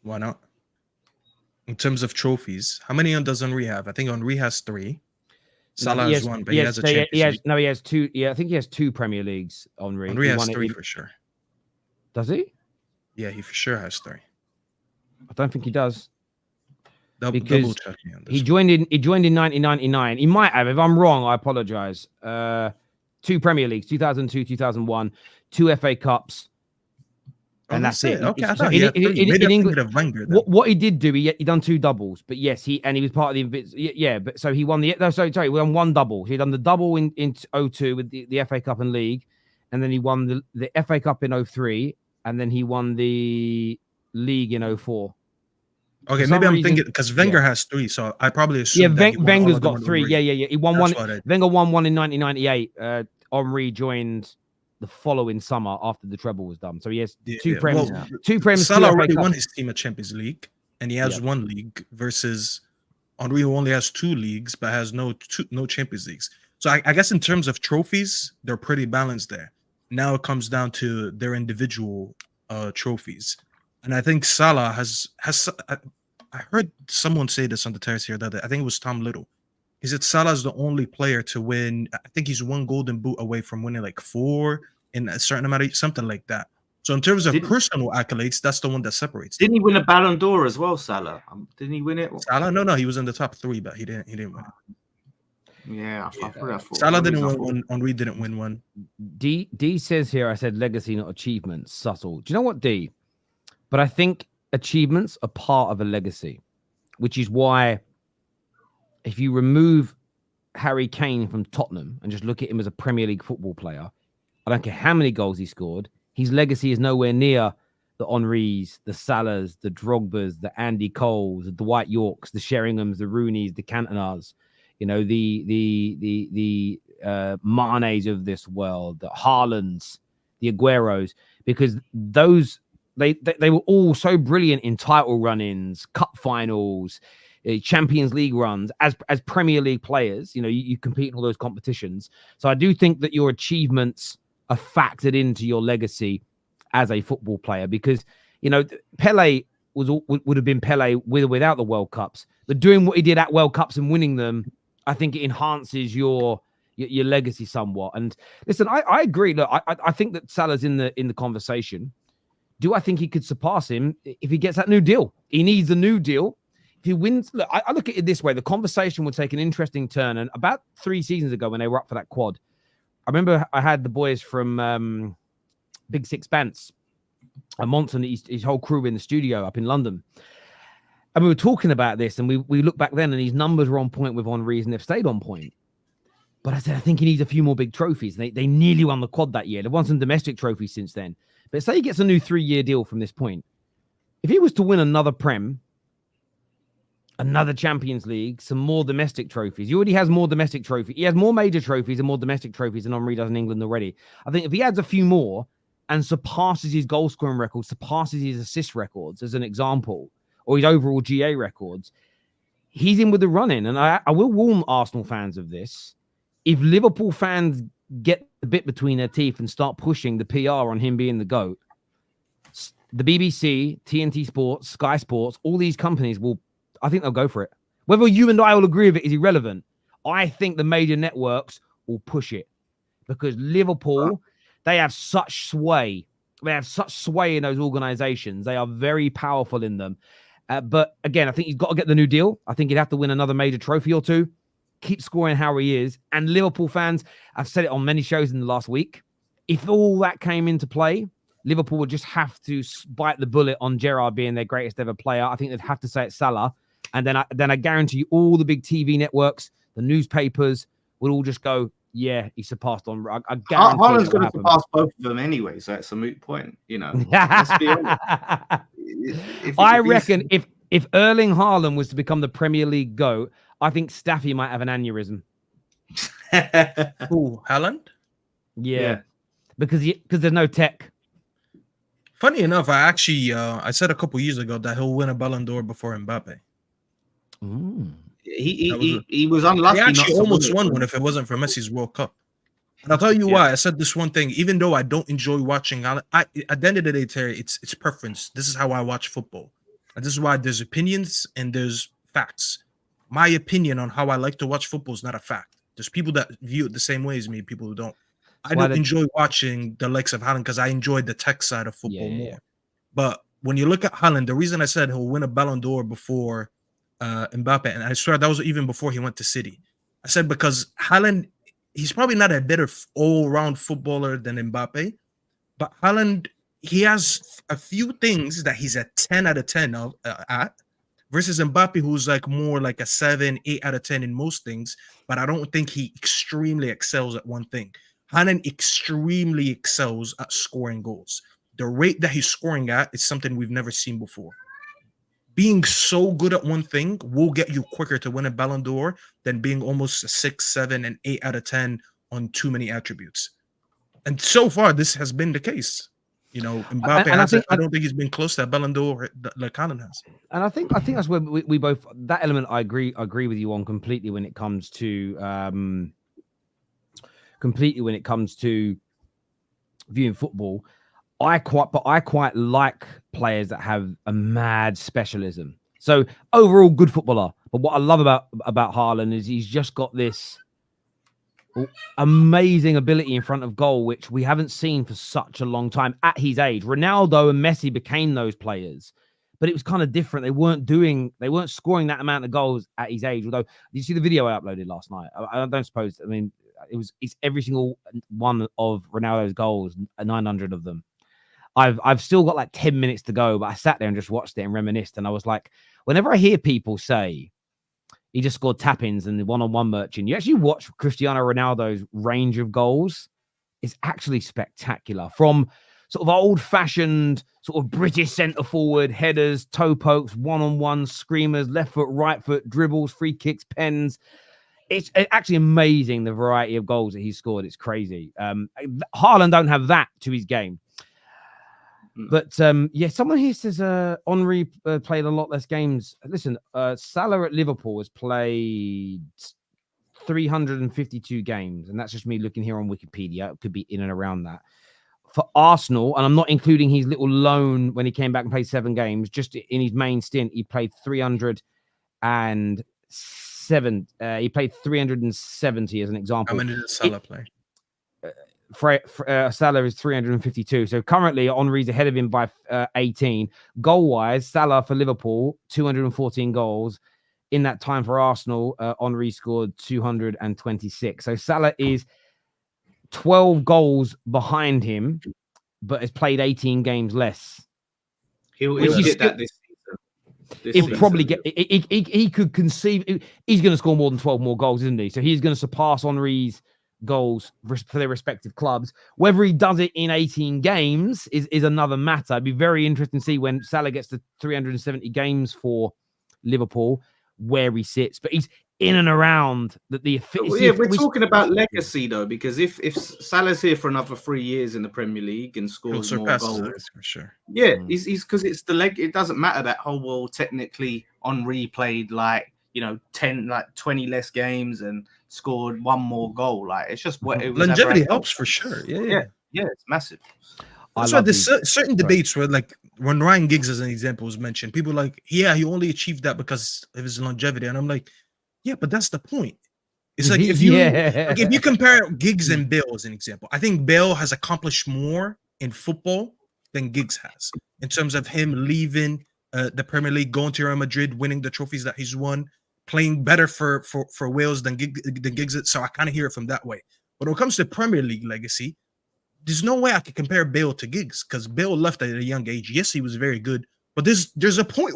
Why not? In terms of trophies, how many does Henry have? I think Henry has 3. Salah has 1, but he has a Champions League.
No, he has 2. Yeah, I think he has 2 Premier Leagues. Henry
has 3 for sure.
Does he?
Yeah, he for sure has 3.
I don't think he does.
Double check me on this.
He joined in 1999. He might have. If I'm wrong, I apologize. 2 Premier Leagues, 2002, 2001, 2 FA Cups. And that's it.
Okay, I thought he had 3.
In England,
Wenger,
what he did do, he done 2 doubles. But yes, he was part of the But so he won he won 1 double. He done the double in 2002 with the FA Cup and League, and then he won the FA Cup in 2003, and then he won the League in 2004.
Okay, maybe I'm thinking because Wenger has 3, so I probably assume
Wenger's got 3. Yeah. He won one. Wenger won one in 1998. Henry joined the following summer after the treble was done. So he has 2 Prem. 2 Prem.
Salah already won his team a Champions League, and he has 1 league versus Henry, who only has 2 leagues but has no Champions Leagues. So I guess in terms of trophies, they're pretty balanced there. Now it comes down to their individual trophies. And I think Salah has I heard someone say this on the terrace here that I think it was Tom Little. He said Salah's the only player to win. I think he's 1 golden boot away from winning like 4 in a certain amount of something like that. So in terms of personal accolades, that's the one that separates.
Didn't he win a Ballon d'Or as well, Salah? Didn't he win it?
Salah? No, he was in the top 3, but he didn't win it.
Yeah, I thought
Salah didn't win one. Henry didn't win one.
D says here, I said legacy, not achievement. Subtle. Do you know what, D? But I think achievements are part of a legacy, which is why if you remove Harry Kane from Tottenham and just look at him as a Premier League football player, I don't care how many goals he scored, his legacy is nowhere near the Henrys, the Salahs, the Drogbas, the Andy Coles, the Dwight Yorks, the Sheringhams, the Rooneys, the Cantonars, the Manes of this world, the Haalands, the Agueros, because those they were all so brilliant in title run-ins, cup finals, Champions League runs as Premier League players. You compete in all those competitions. So I do think that your achievements are factored into your legacy as a football player, because Pele would have been Pele with or without the World Cups, but doing what he did at World Cups and winning them, I think it enhances your legacy somewhat. And listen, I agree. Look, I think that Salah's in the conversation. Do I think he could surpass him if he gets that new deal? He needs a new deal. If he wins, look, I look at it this way: the conversation would take an interesting turn. And about 3 seasons ago, when they were up for that quad, I remember I had the boys from Big Sixpence, Monson, his whole crew in the studio up in London. And we were talking about this, and we looked back then, and his numbers were on point with Henry's, and they've stayed on point. But I said, I think he needs a few more big trophies. They nearly won the quad that year. They've won some domestic trophies since then. But say he gets a new 3-year deal from this point. If he was to win another Prem, another Champions League, some more domestic trophies, he already has more domestic trophies. He has more major trophies and more domestic trophies than Henry does in England already. I think if he adds a few more and surpasses his goal scoring record, surpasses his assist records as an example, or his overall GA records, he's in with the run-in. And I will warn Arsenal fans of this. If Liverpool fans get a bit between their teeth and start pushing the PR on him being the GOAT, the BBC, TNT Sports, Sky Sports, all these companies I think they'll go for it. Whether you and I will agree with it is irrelevant. I think the major networks will push it because Liverpool, they have such sway. They have such sway in those organizations. They are very powerful in them. But again, I think he's got to get the new deal. I think he'd have to win another major trophy or two, keep scoring how he is. And Liverpool fans, I've said it on many shows in the last week, if all that came into play, Liverpool would just have to bite the bullet on Gerrard being their greatest ever player. I think they'd have to say it's Salah. And then I guarantee you all the big TV networks, the newspapers will all just go, yeah, he surpassed on. I guarantee
Haaland's going to surpass both of them anyway, so it's a moot point. You know, let's be honest.
I reckon if Erling Haaland was to become the Premier League GOAT, I think Staffy might have an aneurysm.
Who, Haaland?
Yeah. Because there's no tech.
Funny enough, I said a couple years ago that he'll win a Ballon d'Or before Mbappe.
He was unlucky.
He actually almost won one if it wasn't for Messi's World Cup. And I'll tell you why. I said this one thing. Even though I don't enjoy watching, at the end of the day, Terry, it's preference. This is how I watch football, and this is why there's opinions and there's facts. My opinion on how I like to watch football is not a fact. There's people that view it the same way as me, people who don't. I don't enjoy watching the likes of Haaland because I enjoy the tech side of football more. But when you look at Haaland, the reason I said he'll win a Ballon d'Or before Mbappe, and I swear that was even before he went to City. I said because Haaland, he's probably not a better all-round footballer than Mbappe, but Haaland, he has a few things that he's a 10 out of 10 at, versus Mbappe, who's like more like a 7, 8 out of 10 in most things, but I don't think he extremely excels at one thing. Haaland extremely excels at scoring goals. The rate that he's scoring at is something we've never seen before. Being so good at one thing will get you quicker to win a Ballon d'Or than being almost a 6, 7, and 8 out of 10 on too many attributes. And so far, this has been the case. You know, Mbappe I don't think he's been close to a Ballon d'Or like Haaland has.
And I think that's where we both, that element I agree with you on completely when it comes to viewing football. I quite like players that have a mad specialism. So overall, good footballer. But what I love about Haaland is he's just got this amazing ability in front of goal, which we haven't seen for such a long time at his age. Ronaldo and Messi became those players, but it was kind of different. They weren't scoring that amount of goals at his age. Although, did you see the video I uploaded last night? I don't suppose. I mean, it's every single one of Ronaldo's goals, 900 of them. I've still got like 10 minutes to go, but I sat there and just watched it and reminisced. And I was like, whenever I hear people say he just scored tap-ins and the one-on-one merchant, you actually watch Cristiano Ronaldo's range of goals. It's actually spectacular. From sort of old-fashioned sort of British centre-forward headers, toe pokes, one-on-one screamers, left foot, right foot, dribbles, free kicks, pens. It's actually amazing the variety of goals that he's scored. It's crazy. Haaland don't have that to his game. But someone here says Henry played a lot less games. Listen, Salah at Liverpool has played 352 games, and that's just me looking here on Wikipedia. It could be in and around that. For Arsenal, and I'm not including his little loan when he came back and played 7 games, just in his main stint, he played 307. He played 370 as an example.
How many did Salah play?
Salah is 352. So currently, Henry's ahead of him by 18. Goal-wise, Salah for Liverpool, 214 goals. In that time for Arsenal, Henry scored 226. So Salah is 12 goals behind him, but has played 18 games less.
He'll get that this season.
He'll probably get. He could conceive. He's going to score more than 12 more goals, isn't he? So he's going to surpass Henry's goals for their respective clubs. Whether he does it in 18 games is another matter. It'd be very interesting to see when Salah gets to 370 games for Liverpool where he sits. But he's in and around the
we're talking about legacy though, because if Salah's here for another 3 years in the Premier League and scores more goals,
for sure.
Yeah, he's because it's the leg. It doesn't matter that technically Henry played 20 less games and scored 1 more goal. Like it's just what it was.
Longevity helps for sure. Yeah,
it's massive.
That's why there's certain debates where, like, when Ryan Giggs as an example was mentioned, people are like, he only achieved that because of his longevity, and I'm like, yeah, but that's the point. It's like if you
Yeah.
if you compare Giggs and Bale as an example, I think Bale has accomplished more in football than Giggs has in terms of him leaving the Premier League, going to Real Madrid, winning the trophies that he's won, playing better for Wales than Giggs. So I kind of hear it from that way. But when it comes to Premier League legacy, there's no way I could compare Bale to Giggs because Bale left at a young age. Yes, he was very good, but there's a point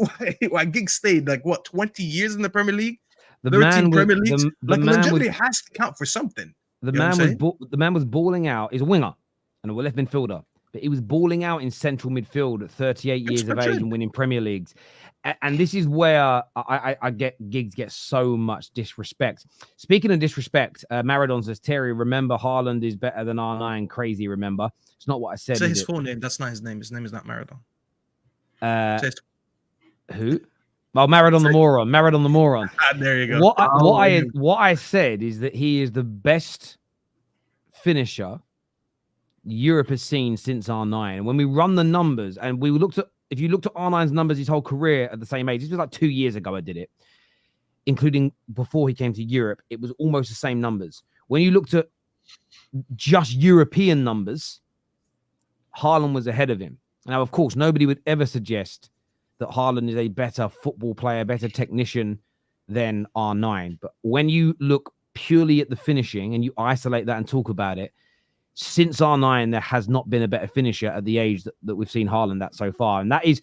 why Giggs stayed like what 20 years in the Premier League,
The
13
man was
Premier Leagues.
the man was
Longevity has to count for something.
the
You know what I'm
man was
saying?
the man was balling out. He's a winger and a left midfielder, but he was balling out in central midfield at 38
It's
years of age
Madrid.
and winning Premier Leagues. And this is where I get Giggs gets so much disrespect. Speaking of disrespect, Maradon says, Terry, remember Haaland is better than R9. Crazy, remember? It's not what I said.
Say
is
his
it?
full name. That's not his name. His name is not Maradon. Say his-
Who? Oh, Maradon the moron. Maradon the moron.
there you go.
What I said is that he is the best finisher Europe has seen since R9. And when we run the numbers, and we looked at, if you looked at R9's numbers his whole career at the same age, this was like 2 years ago I did it, including before he came to Europe, it was almost the same numbers. When you looked at just European numbers, Haaland was ahead of him. Now, of course, nobody would ever suggest that Haaland is a better football player, better technician than R9. But when you look purely at the finishing and you isolate that and talk about it, since R9, there has not been a better finisher at the age that we've seen Haaland at so far. And that is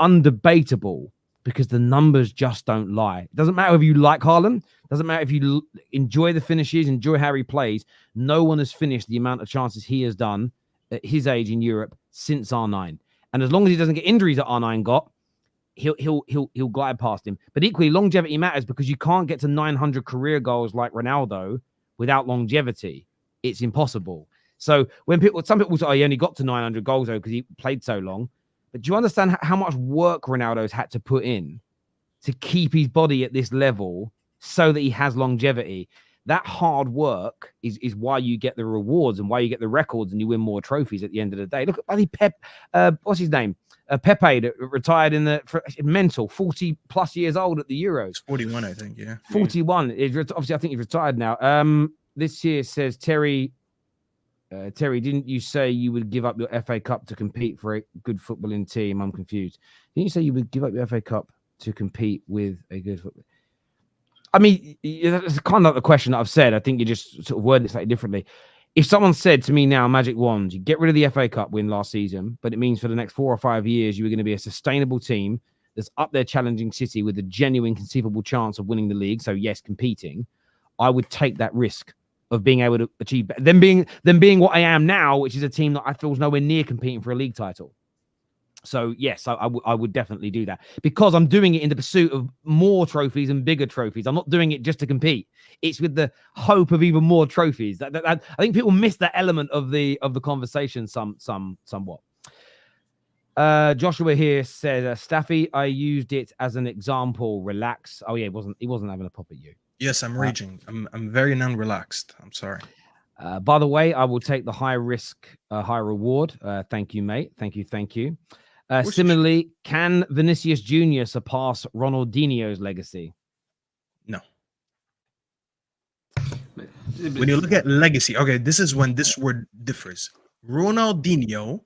undebatable because the numbers just don't lie. It doesn't matter if you like Haaland. It doesn't matter if you enjoy the finishes, enjoy how he plays. No one has finished the amount of chances he has done at his age in Europe since R9. And as long as he doesn't get injuries that R9 got, he'll glide past him. But equally, longevity matters because you can't get to 900 career goals like Ronaldo without longevity. It's impossible. So when some people say, oh, he only got to 900 goals though because he played so long. But do you understand how much work Ronaldo's had to put in to keep his body at this level so that he has longevity? That hard work is why you get the rewards and why you get the records and you win more trophies at the end of the day. Look at buddy Pep. What's his name? Pepe that retired in the mental 40 plus years old at the Euros.
41, I think. Yeah,
41. Obviously, I think he's retired now. This here says Terry, didn't you say you would give up your FA Cup to compete for a good footballing team? I'm confused. Didn't you say you would give up your FA Cup to compete with a good football? I mean, it's kind of like the question that I've said. I think you just sort of worded it slightly differently. If someone said to me now, magic wand, you get rid of the FA Cup win last season, but it means for the next 4 or 5 years, you are going to be a sustainable team that's up there challenging City with a genuine conceivable chance of winning the league. So yes, competing, I would take that risk of being able to achieve than being what I am now, which is a team that I feel is nowhere near competing for a league title. So yes, I would definitely do that because I'm doing it in the pursuit of more trophies and bigger trophies. I'm not doing it just to compete. It's with the hope of even more trophies. I think people miss that element of the conversation somewhat. Joshua here says, Staffy, I used it as an example. Relax. Oh yeah, he wasn't having a pop at you.
Yes, I'm raging. I'm very non-relaxed. I'm sorry.
By the way, I will take the high risk, high reward. Thank you, mate. Thank you. Similarly, can Vinicius Jr. surpass Ronaldinho's legacy?
No. When you look at legacy, okay, this is when this word differs. Ronaldinho,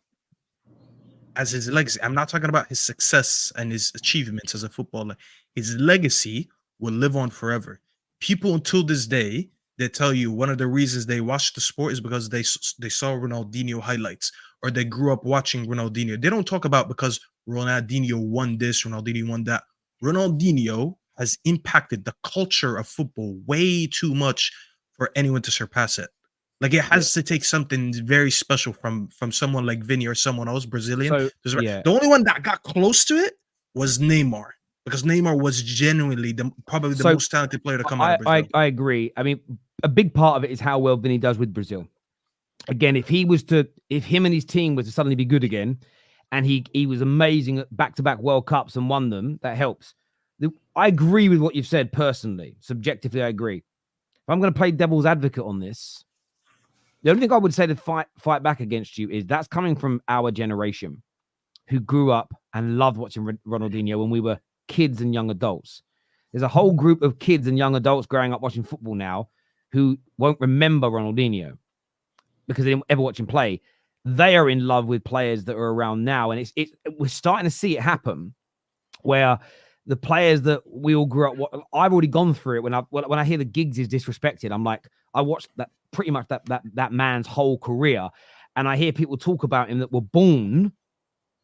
as his legacy, I'm not talking about his success and his achievements as a footballer. His legacy will live on forever. People until this day, they tell you one of the reasons they watch the sport is because they saw Ronaldinho highlights or they grew up watching Ronaldinho. They don't talk about because Ronaldinho won this, Ronaldinho won that. Ronaldinho has impacted the culture of football way too much for anyone to surpass it. Like it has to take something very special from someone like Vini or someone else, Brazilian. The only one that got close to it was Neymar. Because Neymar was genuinely probably the most talented player to come out of Brazil.
I agree. I mean, a big part of it is how well Vini does with Brazil. Again, if him and his team was to suddenly be good again, and he was amazing at back-to-back World Cups and won them, that helps. I agree with what you've said personally. Subjectively, I agree. If I'm going to play devil's advocate on this, the only thing I would say to fight back against you is that's coming from our generation who grew up and loved watching Ronaldinho when we were kids and young adults. There's a whole group of kids and young adults growing up watching football now who won't remember Ronaldinho because they didn't ever watch him play. They are in love with players that are around now, and we're starting to see it happen where the players that we all grew up. I've already gone through it. When I hear the Giggs is disrespected, I'm like, I watched that pretty much that man's whole career, and I hear people talk about him that were born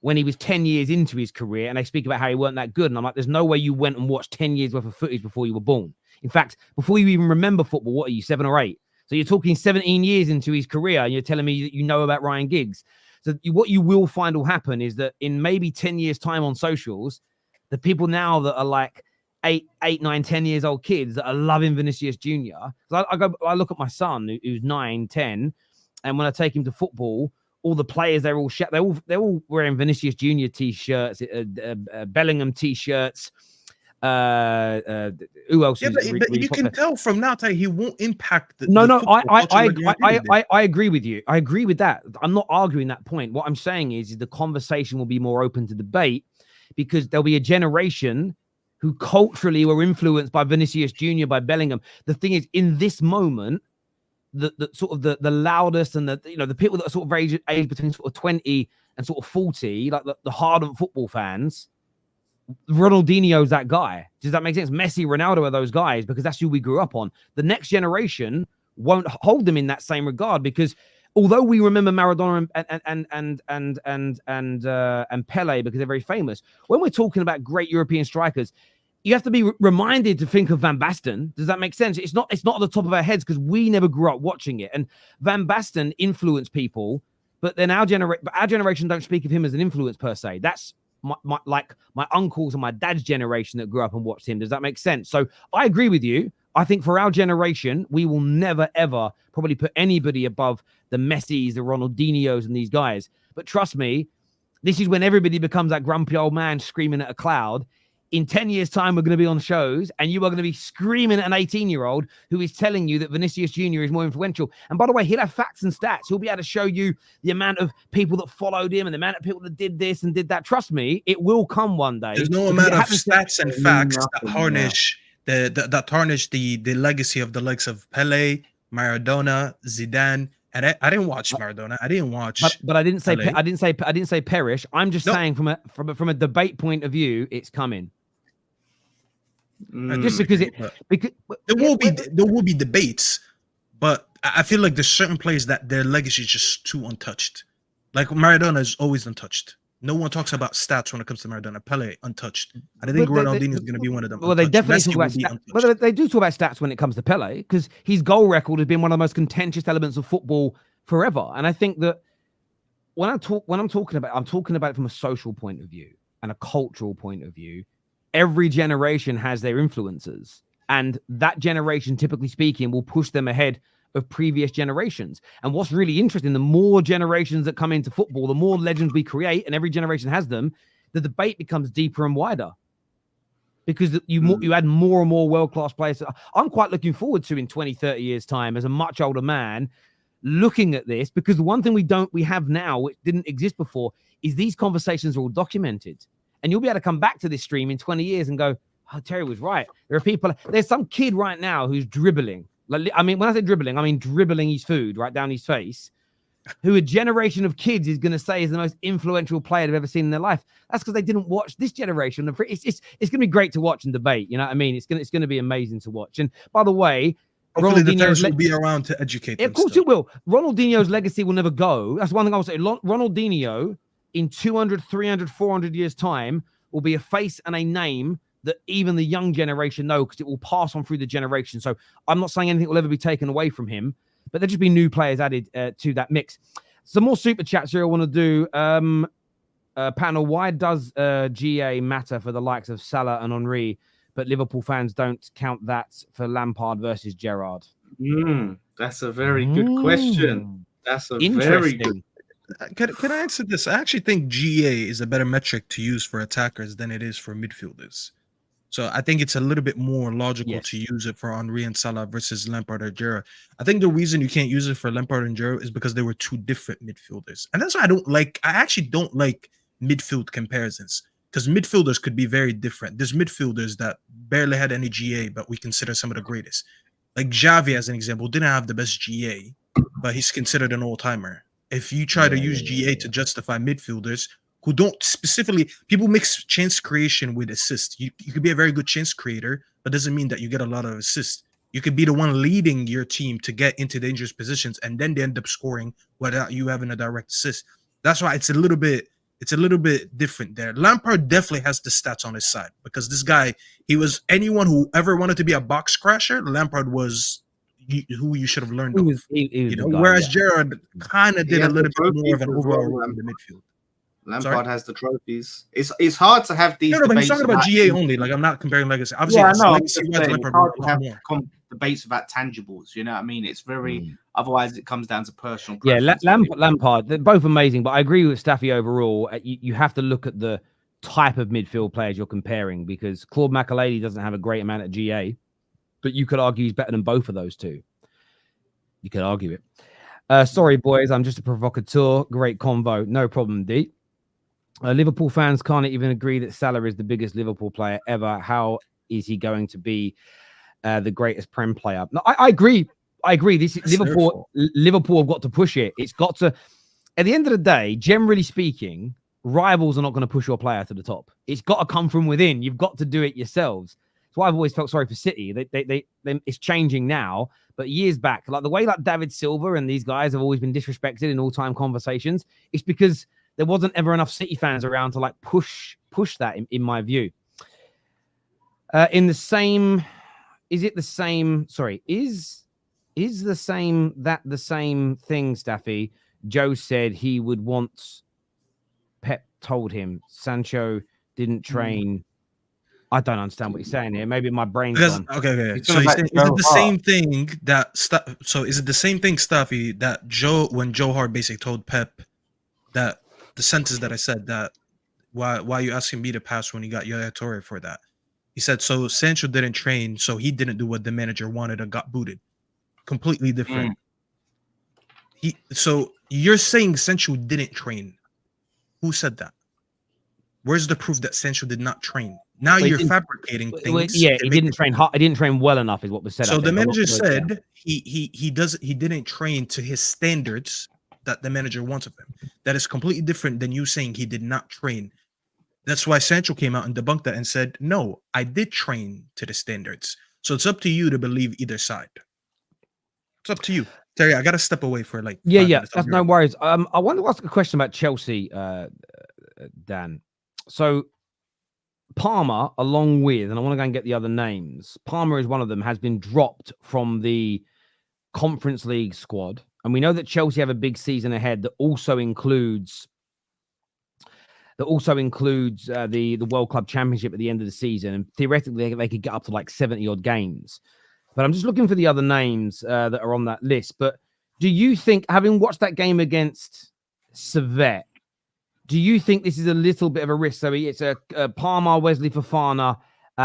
when he was 10 years into his career, and they speak about how he weren't that good. And I'm like, there's no way you went and watched 10 years worth of footage before you were born. In fact, before you even remember football, what are you, 7 or 8? So you're talking 17 years into his career, and you're telling me that you know about Ryan Giggs. So what you will find will happen is that in maybe 10 years' time on socials, the people now that are like 8, 9, 10 years old kids that are loving Vinicius Jr. I look at my son who's 9, 10, and when I take him to football, all the players, they're all wearing Vinicius Jr. t-shirts, Bellingham t-shirts. Who else?
Yeah, but you can tell from now that he won't impact the
No, I agree with you. I agree with that. I'm not arguing that point. What I'm saying is the conversation will be more open to debate because there'll be a generation who culturally were influenced by Vinicius Jr., by Bellingham. The thing is, in this moment, the sort of the loudest and the people that are sort of age between sort of 20 and sort of 40, like the hardened football fans, Ronaldinho's that guy. Does that make sense? Messi, Ronaldo are those guys because that's who we grew up on. The next generation won't hold them in that same regard because although we remember Maradona and Pele because they're very famous, when we're talking about great European strikers, you have to be reminded to think of Van Basten. Does that make sense? It's not at the top of our heads because we never grew up watching it. And Van Basten influenced people, but then our generation don't speak of him as an influence per se. That's my uncles and my dad's generation that grew up and watched him. Does that make sense? So I agree with you. I think for our generation, we will never, ever probably put anybody above the Messis, the Ronaldinhos, and these guys. But trust me, this is when everybody becomes that grumpy old man screaming at a cloud. In 10 years' time, we're going to be on shows, and you are going to be screaming at an 18-year-old who is telling you that Vinicius Jr. is more influential. And by the way, he'll have facts and stats. He'll be able to show you the amount of people that followed him and the amount of people that did this and did that. Trust me, it will come one day.
There's no amount of stats and facts that tarnish the legacy of the likes of Pele, Maradona, Zidane. And I didn't watch Maradona. I didn't watch.
But I didn't say I didn't say perish. I'm just saying from a debate point of view, it's coming. Just because
there will be debates, but I feel like there's certain players that their legacy is just too untouched. Like Maradona is always untouched. No one talks about stats when it comes to Maradona. Pele untouched. I think Ronaldinho is going to be one of them.
Well, they definitely talk about stats. Well, they do talk about stats when it comes to Pele because his goal record has been one of the most contentious elements of football forever. And I think that when I'm talking about it from a social point of view and a cultural point of view. Every generation has their influences, and that generation, typically speaking, will push them ahead of previous generations. And what's really interesting, the more generations that come into football, the more legends we create, and every generation has them, the debate becomes deeper and wider because you add more and more world-class players. I'm quite looking forward to in 20, 30 years' time as a much older man looking at this, because the one thing we have now, which didn't exist before, is these conversations are all documented. And you'll be able to come back to this stream in 20 years and go, oh, Terry was right. There's some kid right now who's dribbling. I mean, when I say dribbling, I mean dribbling his food right down his face, who a generation of kids is going to say is the most influential player they've ever seen in their life. That's because they didn't watch this generation. It's going to be great to watch and debate. You know what I mean? It's going to be amazing to watch. And by the way,
hopefully the Terrors will be around to educate them.
Of course it will. Ronaldinho's legacy will never go. That's one thing I will say. Ronaldinho, in 200, 300, 400 years' time, will be a face and a name that even the young generation know because it will pass on through the generation. So I'm not saying anything will ever be taken away from him, but there'll just be new players added to that mix. Some more super chats here I want to do. Panel, why does GA matter for the likes of Salah and Henry, but Liverpool fans don't count that for Lampard versus Gerrard?
That's a very good question. That's a very good.
Can I answer this? I actually think GA is a better metric to use for attackers than it is for midfielders. So I think it's a little bit more logical to use it for Henry and Salah versus Lampard or Gerrard. I think the reason you can't use it for Lampard and Gerrard is because they were two different midfielders. And that's why I actually don't like midfield comparisons, because midfielders could be very different. There's midfielders that barely had any GA, but we consider some of the greatest. Like Xavi, as an example, didn't have the best GA, but he's considered an all-timer. If you try to use GA to justify midfielders who don't specifically, people mix chance creation with assist. You could be a very good chance creator, but doesn't mean that you get a lot of assists. You could be the one leading your team to get into dangerous positions, and then they end up scoring without you having a direct assist. That's why it's a little bit different there. Lampard definitely has the stats on his side because this guy, he was anyone who ever wanted to be a box crasher. Lampard was who you should have learned of.
He was the guy,
whereas Gerrard kind of did a little bit more of an overall role in the midfield.
Lampard has the trophies. It's hard to have these.
No, but he's talking about GA only. Like I'm not comparing legacy. Obviously, legacy
it's hard to have debates about tangibles. You know what I mean? It's very. Otherwise, it comes down to personal preference.
Yeah, Lampard, they're both amazing, but I agree with Staffy overall. You have to look at the type of midfield players you're comparing because Claude Makélélé doesn't have a great amount of GA, but you could argue he's better than both of those two. You could argue it. Sorry, boys, I'm just a provocateur. Great convo. No problem, D. Liverpool fans can't even agree that Salah is the biggest Liverpool player ever. How is he going to be the greatest Prem player? No, I agree. This is Liverpool have got to push it. It's got to. At the end of the day, generally speaking, rivals are not going to push your player to the top. It's got to come from within. You've got to do it yourselves. That's why I've always felt sorry for City. They it's changing now, but years back, like the way like David Silva and these guys have always been disrespected in all-time conversations. It's because there wasn't ever enough City fans around to like push that in my view. In the same, is it the same? Sorry, is the same thing, Staffy? Joe said he would want. Pep told him Sancho didn't train. I don't understand what you're saying here. Maybe my brain's gone.
Okay. So is it the same thing that? So is it the same thing, Staffy, that when Joe Hart basically told Pep that the sentence that I said that why you asking me to pass when you got Yaya Toure for that? He said so Sancho didn't train, so he didn't do what the manager wanted and got booted. Completely different. So you're saying Sancho didn't train. Who said that? Where's the proof that Sancho did not train? Now you're fabricating things.
Yeah, he didn't train. He didn't train well enough, is what was said.
So the manager said he didn't train to his standards that the manager wants of him. That is completely different than you saying he did not train. That's why Sancho came out and debunked that and said, "No, I did train to the standards." So it's up to you to believe either side. It's up to you, Terry. I gotta step away for like.
Yeah. That's no worries. I want to ask a question about Chelsea, Dan. So Palmer, along with, and I want to go and get the other names. Palmer is one of them. Has been dropped from the Conference League squad, and we know that Chelsea have a big season ahead that also includes the World Club Championship at the end of the season, and theoretically they could get up to like 70 odd games. But I'm just looking for the other names that are on that list. But do you think, having watched that game against Servette, do you think this is a little bit of a risk? So it's a Palmer, Wesley Fofana,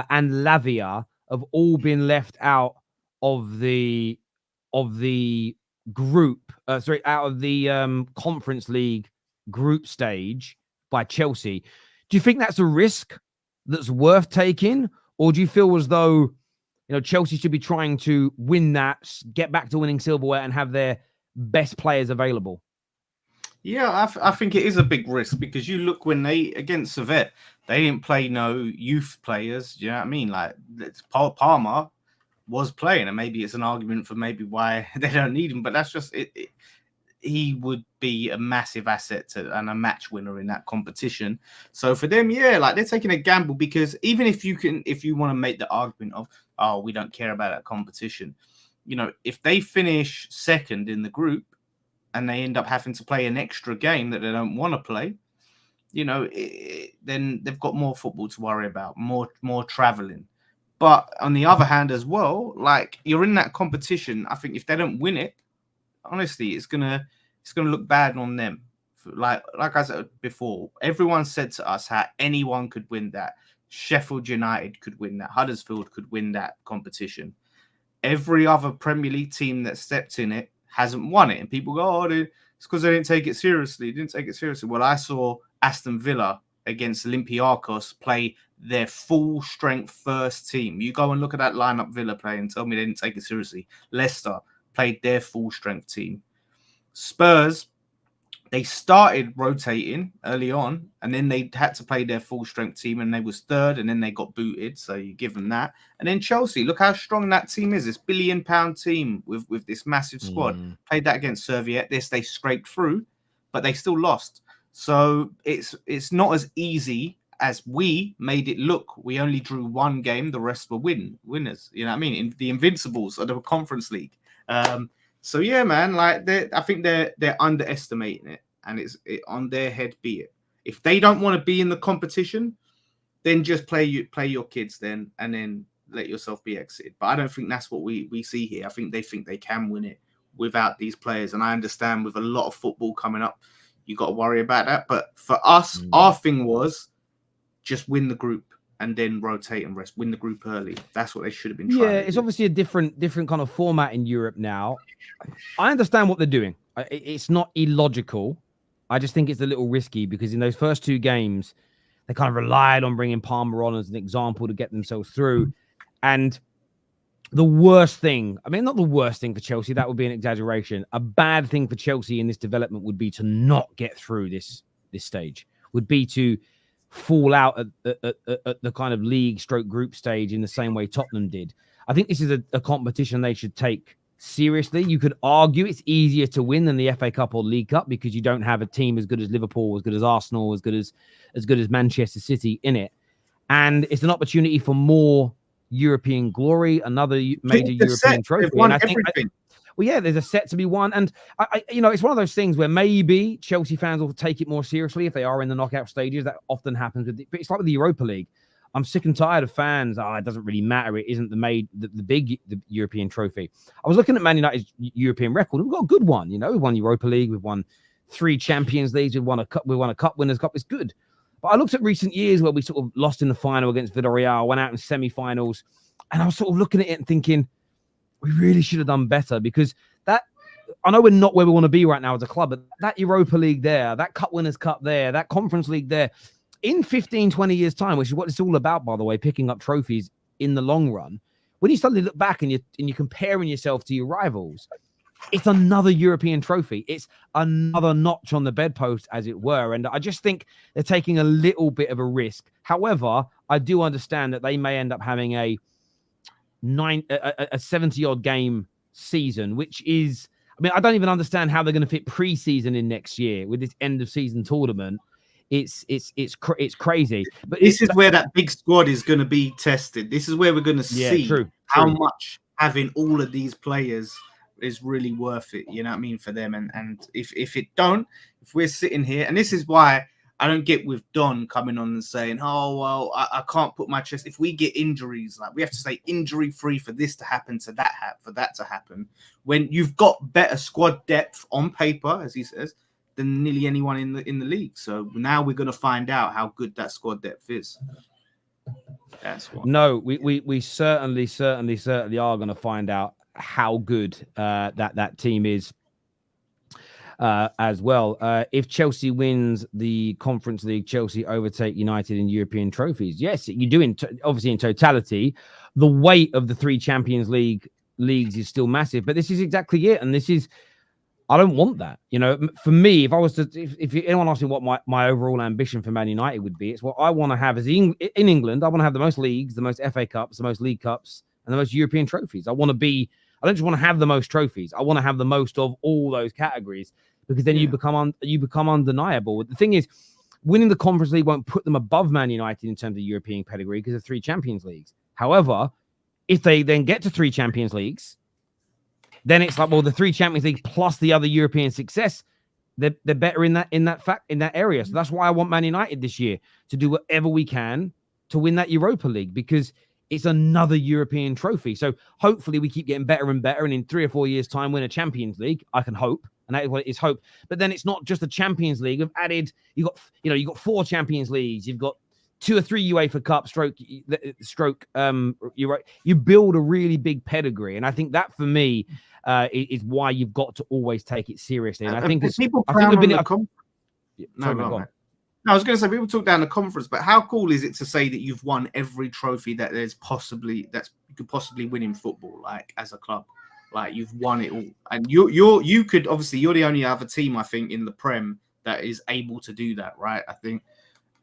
and Lavia have all been left out of the group. Out of the Conference League group stage by Chelsea. Do you think that's a risk that's worth taking, or do you feel as though Chelsea should be trying to win that, get back to winning silverware, and have their best players available?
Yeah, I think it is a big risk because you look when they against Servette, they didn't play no youth players. You know what I mean? Like Palmer was playing, and maybe it's an argument for maybe why they don't need him. But that's just it. He would be a massive asset and a match winner in that competition. So for them, yeah, like they're taking a gamble because even if you want to make the argument of, oh, we don't care about that competition, if they finish second in the group and they end up having to play an extra game that they don't want to play, then they've got more football to worry about, more traveling. But on the other hand as well, like you're in that competition, I think if they don't win it, honestly, it's gonna look bad on them. Like I said before, everyone said to us how anyone could win that. Sheffield United could win that. Huddersfield could win that competition. Every other Premier League team that stepped in it hasn't won it, and people go, "Oh, it's because they didn't take it seriously." Well, I saw Aston Villa against Olympiacos play their full strength first team. You go and look at that lineup Villa play and tell me they didn't take it seriously. Leicester played their full strength team. Spurs, they started rotating early on, and then they had to play their full strength team, and they was third, and then they got booted. So you give them that. And then Chelsea, look how strong that team is. This £1 billion team with this massive squad. Played that against Serviette. This they scraped through, but they still lost. So it's not as easy as we made it look. We only drew one game, the rest were winners. You know what I mean? In the Invincibles of the Conference League. So yeah, man, like I think they're underestimating it, and it's on their head. Be it if they don't want to be in the competition, then just play your kids then, and then let yourself be exited. But I don't think that's what we see here. I think they can win it without these players, and I understand with a lot of football coming up, you got to worry about that. But for us, our thing was just win the group and then rotate and rest. Win the group early. That's what they should have been trying.
Yeah, it's obviously a different kind of format in Europe now. I understand what they're doing. It's not illogical. I just think it's a little risky because in those first two games, they kind of relied on bringing Palmer on as an example to get themselves through. And the worst thing, I mean, not the worst thing for Chelsea, that would be an exaggeration. A bad thing for Chelsea in this development would be to not get through this stage, would be to fall out at the kind of league stroke group stage in the same way Tottenham did. I think this is a competition they should take seriously. You could argue it's easier to win than the FA Cup or League Cup because you don't have a team as good as Liverpool, as good as Arsenal, as good as Manchester City in it. And it's an opportunity for more European glory, another major European trophy. And I think well, yeah, there's a set to be won. And, it's one of those things where maybe Chelsea fans will take it more seriously if they are in the knockout stages. That often happens. But it's like with the Europa League. I'm sick and tired of fans. It doesn't really matter. It isn't the big European trophy. I was looking at Man United's European record. We've got a good one. We've won Europa League. We've won 3 Champions Leagues. We've won a Cup Winners' Cup. It's good. But I looked at recent years where we sort of lost in the final against Villarreal, went out in semi-finals. And I was sort of looking at it and thinking, we really should have done better because I know we're not where we want to be right now as a club, but that Europa League there, that Cup Winners' Cup there, that Conference League there, in 15, 20 years' time, which is what it's all about, by the way, picking up trophies in the long run, when you suddenly look back and you're comparing yourself to your rivals, it's another European trophy. It's another notch on the bedpost, as it were. And I just think they're taking a little bit of a risk. However, I do understand that they may end up having a 70-odd game season, which is, I mean, I don't even understand how they're going to fit preseason in next year with this end of season tournament. It's crazy. But
this is where that big squad is going to be tested. This is where we're going to see how much having all of these players is really worth it. You know what I mean, for them. And if we're sitting here, and this is why I don't get with Don coming on and saying, oh, well, I can't put my chest. If we get injuries, like we have to stay injury free for this to happen, for that to happen. When you've got better squad depth on paper, as he says, than nearly anyone in the league. So now we're going to find out how good that squad depth is. That's what.
No, we certainly are going to find out how good that team is. As well. If Chelsea wins the Conference League, Chelsea overtake United in European trophies. Yes, you do, obviously in totality. The weight of the 3 Champions Leagues is still massive, but this is exactly it. And I don't want that. For me, if I was to, if anyone asks me what my overall ambition for Man United would be, it's what I want to have is in England. I want to have the most leagues, the most FA Cups, the most League Cups, and the most European trophies. I don't just want to have the most trophies. I want to have the most of all those categories. Because then you become undeniable. The thing is, winning the Conference League won't put them above Man United in terms of European pedigree because of 3 Champions Leagues. However, if they then get to 3 Champions Leagues, then it's like, well, the 3 Champions League plus the other European success, they're better in that area. So that's why I want Man United this year to do whatever we can to win that Europa League because it's another European trophy. So hopefully we keep getting better and better, and in 3 or 4 years' time, win a Champions League. I can hope. And that is what it is, hope. But then it's not just the Champions League. We've added, you got 4 Champions Leagues. You've got 2 or 3 UEFA Cup you build a really big pedigree. And I think that for me is why you've got to always take it seriously. And I think
people
I think we've been
go on. No, I was going to say people talk down the conference, but how cool is it to say that you've won every trophy that you could possibly win in football, like as a club, like you've won it all, and you could obviously you're the only other team I think in the Prem that is able to do that, right? I think.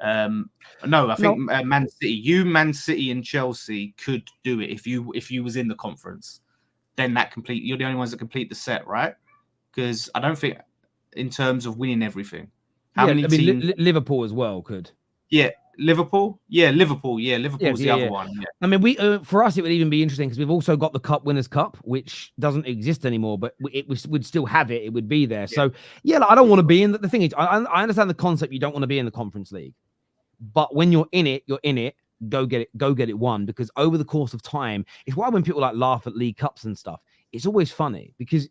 No, I think Man City, Man City, and Chelsea could do it if you was in the conference. Then you're the only ones that complete the set, right? Because I don't think in terms of winning everything. How many teams?
Liverpool as well could.
Yeah, Liverpool. Yeah, Liverpool. Yeah, Liverpool's the other one. Yeah.
I mean, we for us it would even be interesting because we've also got the Cup Winners' Cup, which doesn't exist anymore, but would still have it. It would be there. Yeah. So yeah, like, I don't want to be in. The thing is, I understand the concept. You don't want to be in the Conference League, but when you're in it, you're in it. Go get it won, because over the course of time, it's why when people like laugh at League Cups and stuff, it's always funny because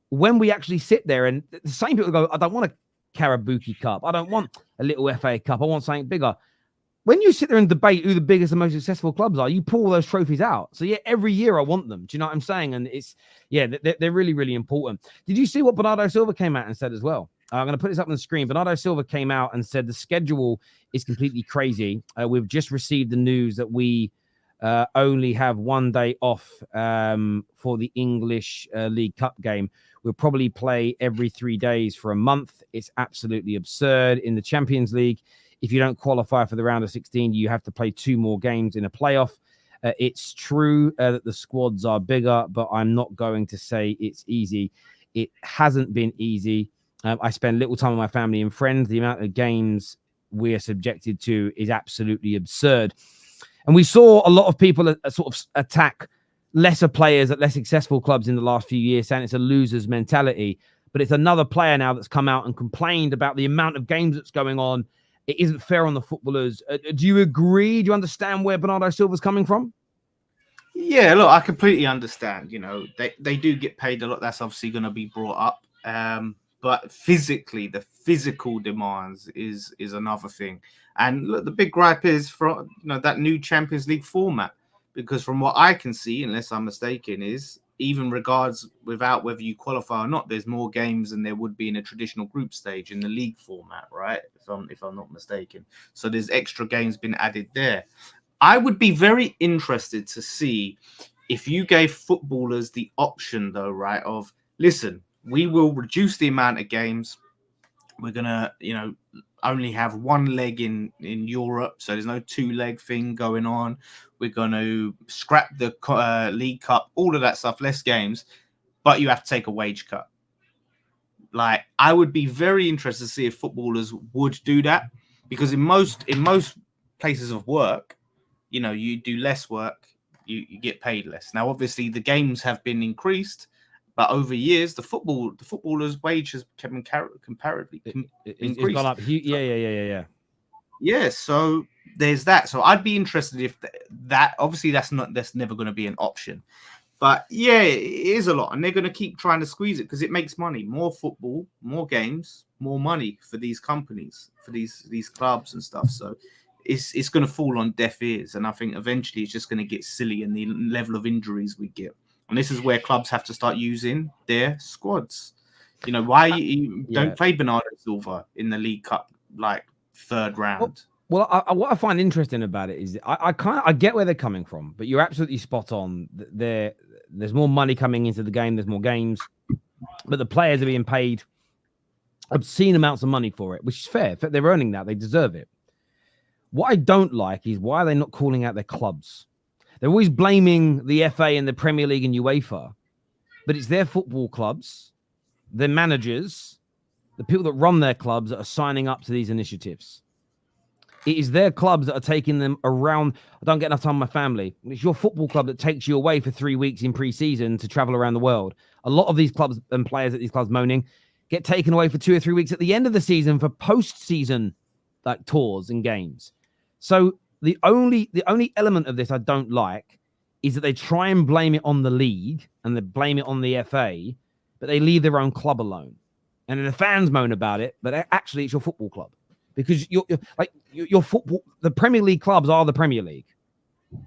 when we actually sit there and the same people go, I don't want a Karabuki Cup. I don't want a little FA Cup. I want something bigger. When you sit there and debate who the biggest and most successful clubs are, you pull those trophies out. So yeah, every year I want them. Do you know what I'm saying? And it's, yeah, they're really, really important. Did you see what Bernardo Silva came out and said as well? I'm going to put this up on the screen. Bernardo Silva came out and said the schedule is completely crazy. We've just received the news that we only have 1 day off for the English League Cup game. We'll probably play every 3 days for a month. It's absolutely absurd. In the Champions League, if you don't qualify for the round of 16, you have to play 2 more games in a playoff. It's true that the squads are bigger, but I'm not going to say it's easy. It hasn't been easy. I spend little time with my family and friends. The amount of games we're subjected to is absolutely absurd. And we saw a lot of people sort of attack lesser players at less successful clubs in the last few years, saying it's a loser's mentality. But it's another player now that's come out and complained about the amount of games that's going on. It isn't fair on the footballers. Do you agree? Do you understand where Bernardo Silva's coming from?
Yeah, look, I completely understand. You know, they do get paid a lot. That's obviously going to be brought up. But physically, the physical demands is another thing. And look, the big gripe is for that new Champions League format, because from what I can see, unless I'm mistaken, is even regards without whether you qualify or not, there's more games than there would be in a traditional group stage in the league format, right? If I'm not mistaken. So there's extra games been added there. I would be very interested to see if you gave footballers the option, though, right, of listen, we will reduce the amount of games. We're going to, only have 1 leg in Europe. So there's no 2-leg thing going on. We're going to scrap the League Cup, all of that stuff, less games, but you have to take a wage cut. Like, I would be very interested to see if footballers would do that, because in most places of work, you do less work, you get paid less. Now, obviously, the games have been increased, but over years, the footballers' wage has been comparatively increased. It's
gone up. Yeah.
Yeah, so there's that. So I'd be interested if that. Obviously, that's never going to be an option. But yeah, it is a lot, and they're going to keep trying to squeeze it because it makes money. More football, more games, more money for these companies, for these clubs and stuff. So it's going to fall on deaf ears, and I think eventually it's just going to get silly in the level of injuries we get. And this is where clubs have to start using their squads. Why you don't play Bernardo Silva in the League Cup, like 3rd round.
Well, what I find interesting about it is I get where they're coming from, but you're absolutely spot on. There's more money coming into the game. There's more games, but the players are being paid obscene amounts of money for it, which is fair. They're earning that. They deserve it. What I don't like is why are they not calling out their clubs? They're always blaming the FA and the Premier League and UEFA, but it's their football clubs, their managers, the people that run their clubs that are signing up to these initiatives. It is their clubs that are taking them around. I don't get enough time with my family. It's your football club that takes you away for 3 weeks in pre-season to travel around the world. A lot of these clubs and players at these clubs moaning get taken away for 2 or 3 weeks at the end of the season for post-season tours and games. So the only element of this I don't like is that they try and blame it on the league and they blame it on the FA, but they leave their own club alone. And then the fans moan about it, but actually it's your football club. Because your football, the Premier League clubs are the Premier League.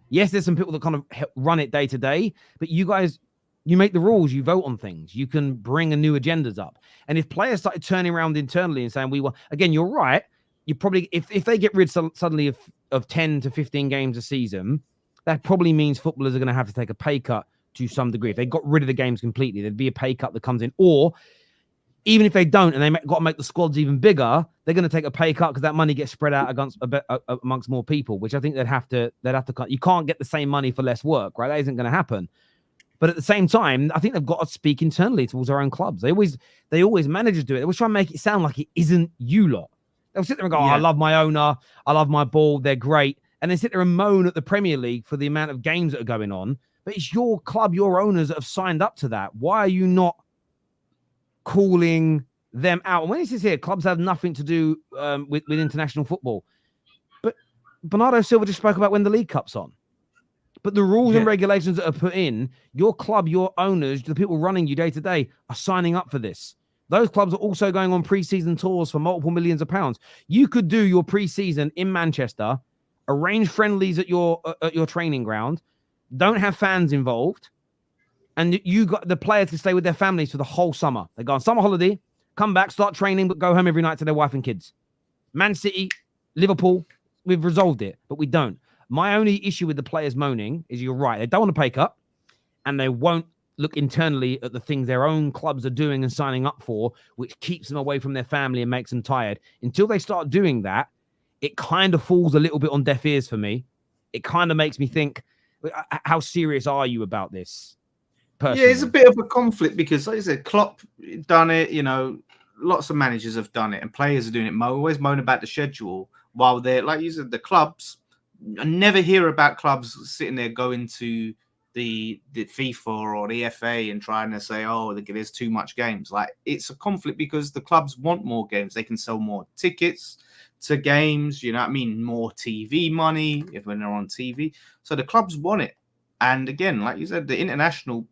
Yes, there's some people that kind of run it day to day, but you guys, you make the rules, you vote on things, you can bring new agendas up. And if players started turning around internally and saying, again, you're right, you probably if they get rid suddenly of 10 to 15 games a season, that probably means footballers are going to have to take a pay cut to some degree. If they got rid of the games completely, there'd be a pay cut that comes in. Or even if they don't and they got to make the squads even bigger, they're going to take a pay cut because that money gets spread out amongst more people, which I think they'd have to cut. You can't get the same money for less work, right? That isn't going to happen. But at the same time, I think they've got to speak internally towards their own clubs. They always managers do it. They always try and make it sound like it isn't you lot. They'll sit there and go, I love my owner. I love my ball. They're great. And then sit there and moan at the Premier League for the amount of games that are going on. But it's your club, your owners that have signed up to that. Why are you not calling them out? And when it says here, clubs have nothing to do with international football. But Bernardo Silva just spoke about when the League Cup's on. But the rules and regulations that are put in, your club, your owners, the people running you day to day are signing up for this. Those clubs are also going on pre-season tours for multiple millions of pounds. You could do your pre-season in Manchester, arrange friendlies at your training ground, don't have fans involved, and you got the players can stay with their families for the whole summer. They go on summer holiday, come back, start training, but go home every night to their wife and kids. Man City, Liverpool, we've resolved it, but we don't. My only issue with the players moaning is you're right. They don't want to pay cut, and they won't look internally at the things their own clubs are doing and signing up for, which keeps them away from their family and makes them tired. Until they start doing that, it kind of falls a little bit on deaf ears for me. It kind of makes me think, how serious are you about this? Personally?
Yeah, it's a bit of a conflict because, like I said, Klopp done it. You know, lots of managers have done it, and players are doing it. Always moan about the schedule while they're, like you said, the clubs. I never hear about clubs sitting there going to the FIFA or the FA and trying to say, oh, there's too much games. Like, it's a conflict because the clubs want more games. They can sell more tickets to games, you know what I mean? More TV money when they're on TV. So the clubs want it. And again, like you said, the international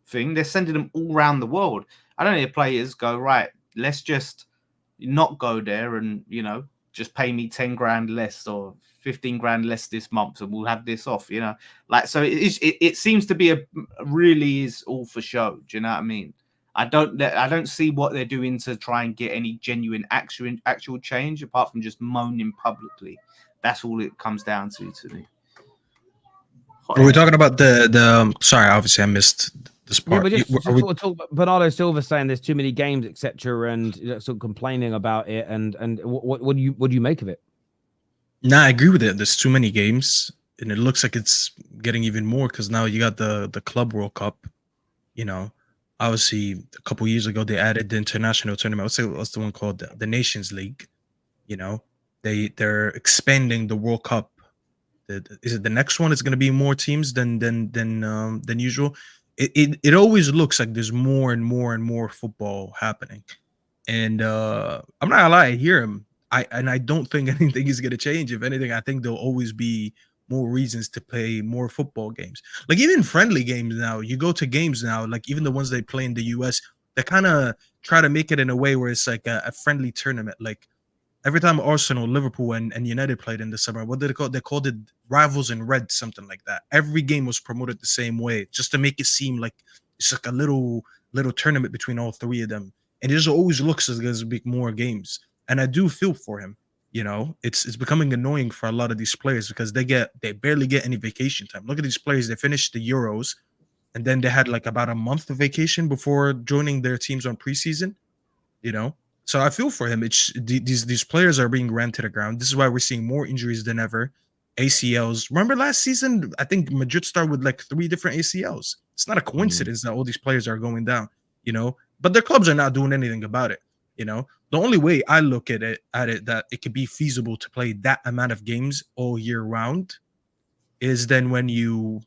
thing, they're sending them all around the world. I don't hear players go, right, let's just not go there and, you know, just pay me 10 grand less or 15 grand less this month and we'll have this off, you know, like, so it seems to be really is all for show. Do you know what I mean? I don't see what they're doing to try and get any genuine actual change apart from just moaning publicly. That's all it comes down to me.
Are we talking about the sorry, obviously I missed this part.
Yeah, but sort of talk about Bernardo Silva saying there's too many games, etc., and sort of complaining about it. And what do you make of it?
Nah, I agree with it. There's too many games, and it looks like it's getting even more because now you got the Club World Cup. You know, obviously a couple years ago they added the international tournament. What's the one called? The Nations League. You know, they're expanding the World Cup. Is it the next one? It's going to be more teams than usual. It always looks like there's more and more and more football happening, and I'm not gonna lie, I hear him. I don't think anything is gonna change. If anything, I think there'll always be more reasons to play more football games. Like even friendly games now. You go to games now, like even the ones they play in the US, they kind of try to make it in a way where it's like a friendly tournament. Like every time Arsenal, Liverpool, and United played in the summer, what did they call it? They called it Rivals in Red, something like that. Every game was promoted the same way, just to make it seem like it's like a little tournament between all three of them. And it just always looks as there's be more games. And I do feel for him. You know, it's becoming annoying for a lot of these players because they barely get any vacation time. Look at these players; they finished the Euros, and then they had like about a month of vacation before joining their teams on preseason. You know. So I feel for him. It's these players are being ran to the ground. This is why we're seeing more injuries than ever. ACLs. Remember last season? I think Madrid started with like 3 different ACLs. It's not a coincidence that all these players are going down, you know. But their clubs are not doing anything about it, you know. The only way I look at it that it could be feasible to play that amount of games all year round is then when you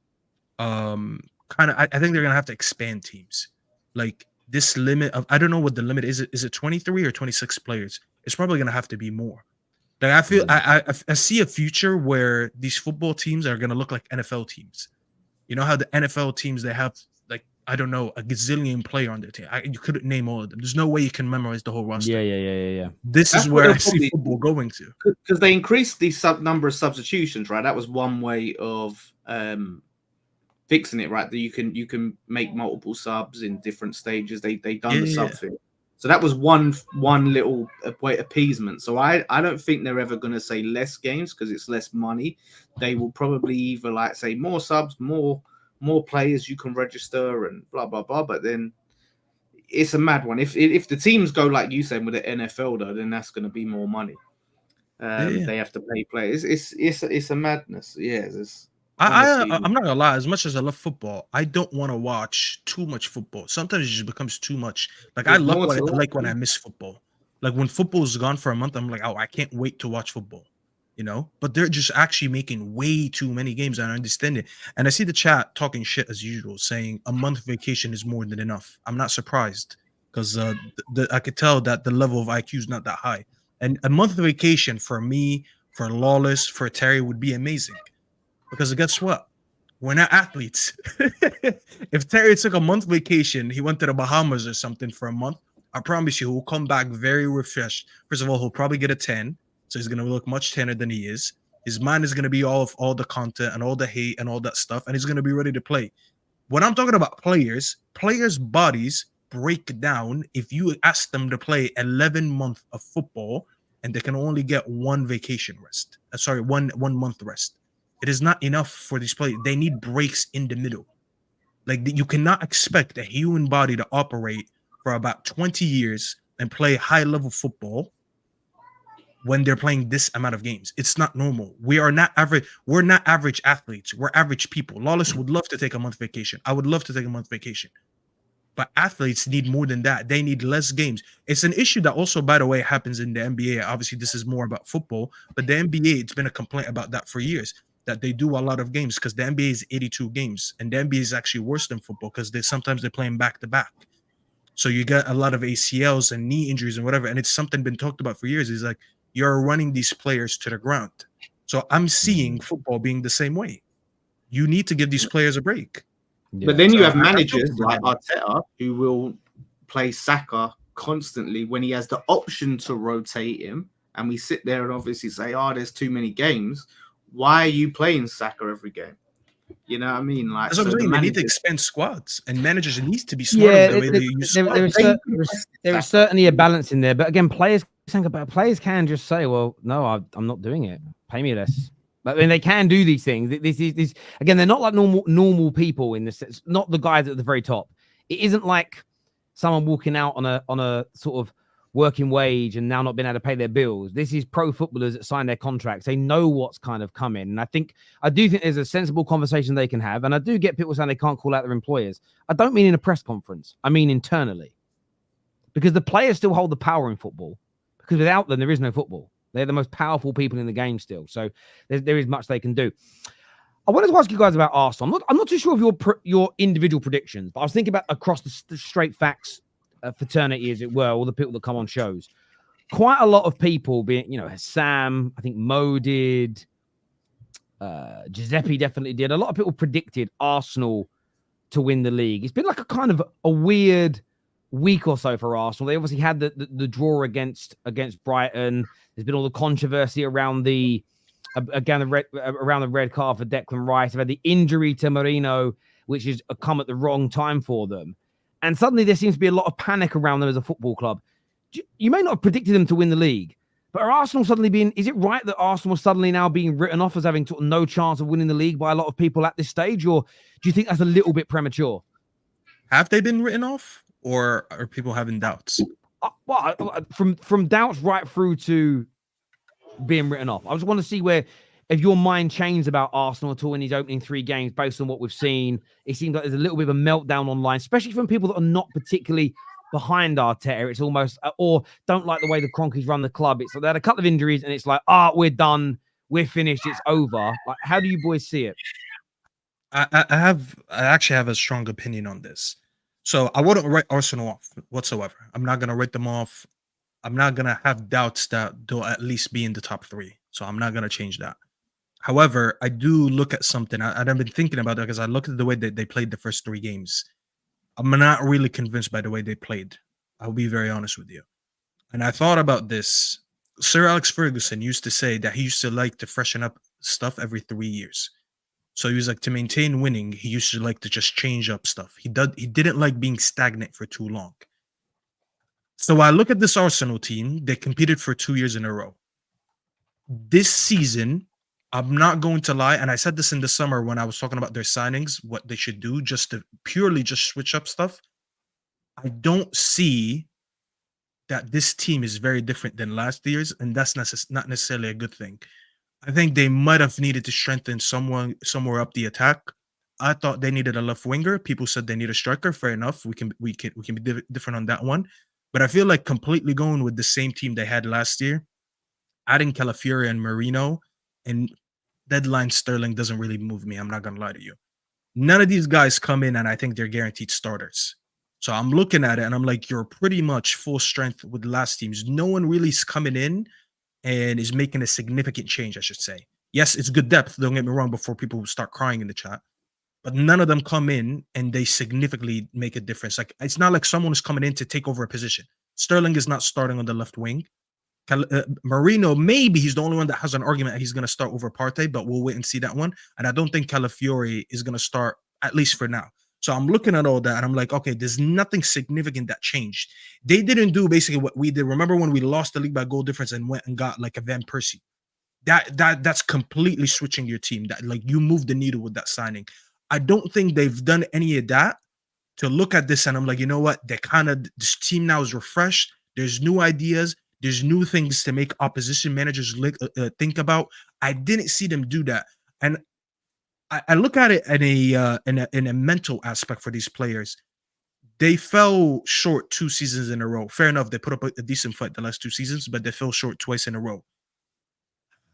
kind of I think they're gonna have to expand teams. Like this limit of I don't know what the limit is. Is it 23 or 26 players? It's probably gonna have to be more. Like I feel I see a future where these football teams are gonna look like NFL teams. You know how the NFL teams they have like I don't know a gazillion player on their team. You couldn't name all of them. There's no way you can memorize the whole roster.
Yeah.
This is where I see football going to
because they increased the number of substitutions. Right, that was one way of fixing it, right? That you can make multiple subs in different stages. They done the sub thing. So that was one little appeasement. So I don't think they're ever going to say less games because it's less money. They will probably either like say more subs, more players you can register and blah blah blah. But then it's a mad one. If the teams go like you said with the NFL though, then that's going to be more money. They have to pay players. It's a madness. Yeah,
I'm not gonna lie. As much as I love football, I don't want to watch too much football. Sometimes it just becomes too much. Like I love what I like when I miss football. Like when football is gone for a month, I'm like, oh, I can't wait to watch football. You know, but they're just actually making way too many games. And I understand it. And I see the chat talking shit as usual, saying a month vacation is more than enough. I'm not surprised because I could tell that the level of IQ is not that high. And a month vacation for me, for Lawless, for Terry would be amazing. Because guess what? We're not athletes. If Terry took a month vacation, he went to the Bahamas or something for a month, I promise you, he'll come back very refreshed. First of all, he'll probably get a 10. So he's going to look much tanner than he is. His mind is going to be all the content and all the hate and all that stuff. And he's going to be ready to play. When I'm talking about players' bodies break down if you ask them to play 11 months of football and they can only get one vacation rest. One month rest. It is not enough for these players. They need breaks in the middle. Like you cannot expect a human body to operate for about 20 years and play high-level football when they're playing this amount of games. It's not normal. We're not average athletes. We're average people. Lawless would love to take a month vacation. I would love to take a month vacation. But athletes need more than that. They need less games. It's an issue that also, by the way, happens in the NBA. Obviously, this is more about football. But the NBA, it's been a complaint about that for years, that they do a lot of games because the NBA is 82 games. And the NBA is actually worse than football because sometimes they're playing back-to-back. So you get a lot of ACLs and knee injuries and whatever. And it's something been talked about for years. It's like, you're running these players to the ground. So I'm seeing football being the same way. You need to give these players a break.
Yeah. But then you have managers like Arteta who will play Saka constantly when he has the option to rotate him. And we sit there and obviously say, oh, there's too many games. Why are you playing Saka every game? You know what I mean? Like,
that's what I'm saying. They need to expand squads, and managers need to be smarter the way they use squads.
There is certainly a balance in there. But again, players can just say, well, no, I'm not doing it. Pay me less. But I mean, they can do these things. This again, they're not like normal people in the sense, not the guys at the very top. It isn't like someone walking out on a sort of working wage and now not being able to pay their bills. This is pro footballers that sign their contracts. They know what's kind of coming. And I do think there's a sensible conversation they can have. And I do get people saying they can't call out their employers. I don't mean in a press conference. I mean internally. Because the players still hold the power in football. Because without them, there is no football. They're the most powerful people in the game still. So there is much they can do. I wanted to ask you guys about Arsenal. I'm not too sure of your individual predictions, but I was thinking about across the straight facts fraternity, as it were, all the people that come on shows. Quite a lot of people, being, Sam, I think Mo did, Giuseppe definitely did. A lot of people predicted Arsenal to win the league. It's been like a kind of a weird week or so for Arsenal. They obviously had the draw against Brighton. There's been all the controversy around the red card for Declan Rice. They've had the injury to Marino, which has come at the wrong time for them. And suddenly there seems to be a lot of panic around them as a football club. You may not have predicted them to win the league, but are Arsenal suddenly is it right that Arsenal are suddenly now being written off as having no chance of winning the league by a lot of people at this stage? Or do you think that's a little bit premature?
Have they been written off, or are people having doubts?
From doubts right through to being written off. I just want to see if your mind changed about Arsenal at all in these opening 3 games based on what we've seen. It seems like there's a little bit of a meltdown online, especially from people that are not particularly behind Arteta. It's almost, or don't like the way the Cronkies run the club. It's like they had a couple of injuries and it's like, we're done. We're finished. It's over. Like, how do you boys see it?
I actually have a strong opinion on this. So I wouldn't write Arsenal off whatsoever. I'm not going to write them off. I'm not going to have doubts that they'll at least be in the top 3. So I'm not going to change that. However, I do look at something. I've been thinking about that because I looked at the way that they played the first 3 games. I'm not really convinced by the way they played. I'll be very honest with you. And I thought about this. Sir Alex Ferguson used to say that he used to like to freshen up stuff every 3 years. So he was like, to maintain winning, he used to like to just change up stuff. He didn't like being stagnant for too long. So I look at this Arsenal team. They competed for 2 years in a row. This season, I'm not going to lie, and I said this in the summer when I was talking about their signings, what they should do, just to purely just switch up stuff. I don't see that this team is very different than last year's, and that's not necessarily a good thing. I think they might have needed to strengthen someone somewhere up the attack. I thought they needed a left winger. People said they need a striker. Fair enough. We can be different on that one. But I feel like completely going with the same team they had last year, adding Calafiori and Marino, and deadline Sterling doesn't really move me. I'm not gonna lie to you. None of these guys come in, and I think they're guaranteed starters. So I'm looking at it, and I'm like, you're pretty much full strength with last teams. No one really is coming in and is making a significant change, I should say. Yes, it's good depth. Don't get me wrong. Before people start crying in the chat. But none of them come in and they significantly make a difference. Like, it's not like someone is coming in to take over a position. Sterling is not starting on the left wing. Marino, maybe he's the only one that has an argument that he's going to start over Partey, but we'll wait and see that one. And I don't think Calafiori is going to start, at least for now. So I'm looking at all that and I'm like, okay, there's nothing significant that changed. They didn't do basically what we did. Remember when we lost the league by goal difference and went and got like a Van Persie? That's completely switching your team. That, like, you moved the needle with that signing. I don't think they've done any of that. To look at this and I'm like, you know what? This team now is refreshed. There's new ideas. There's new things to make opposition managers think about. I didn't see them do that. And I look at it in a mental aspect for these players. They fell short 2 seasons in a row. Fair enough. They put up a decent fight the last 2 seasons, but they fell short twice in a row.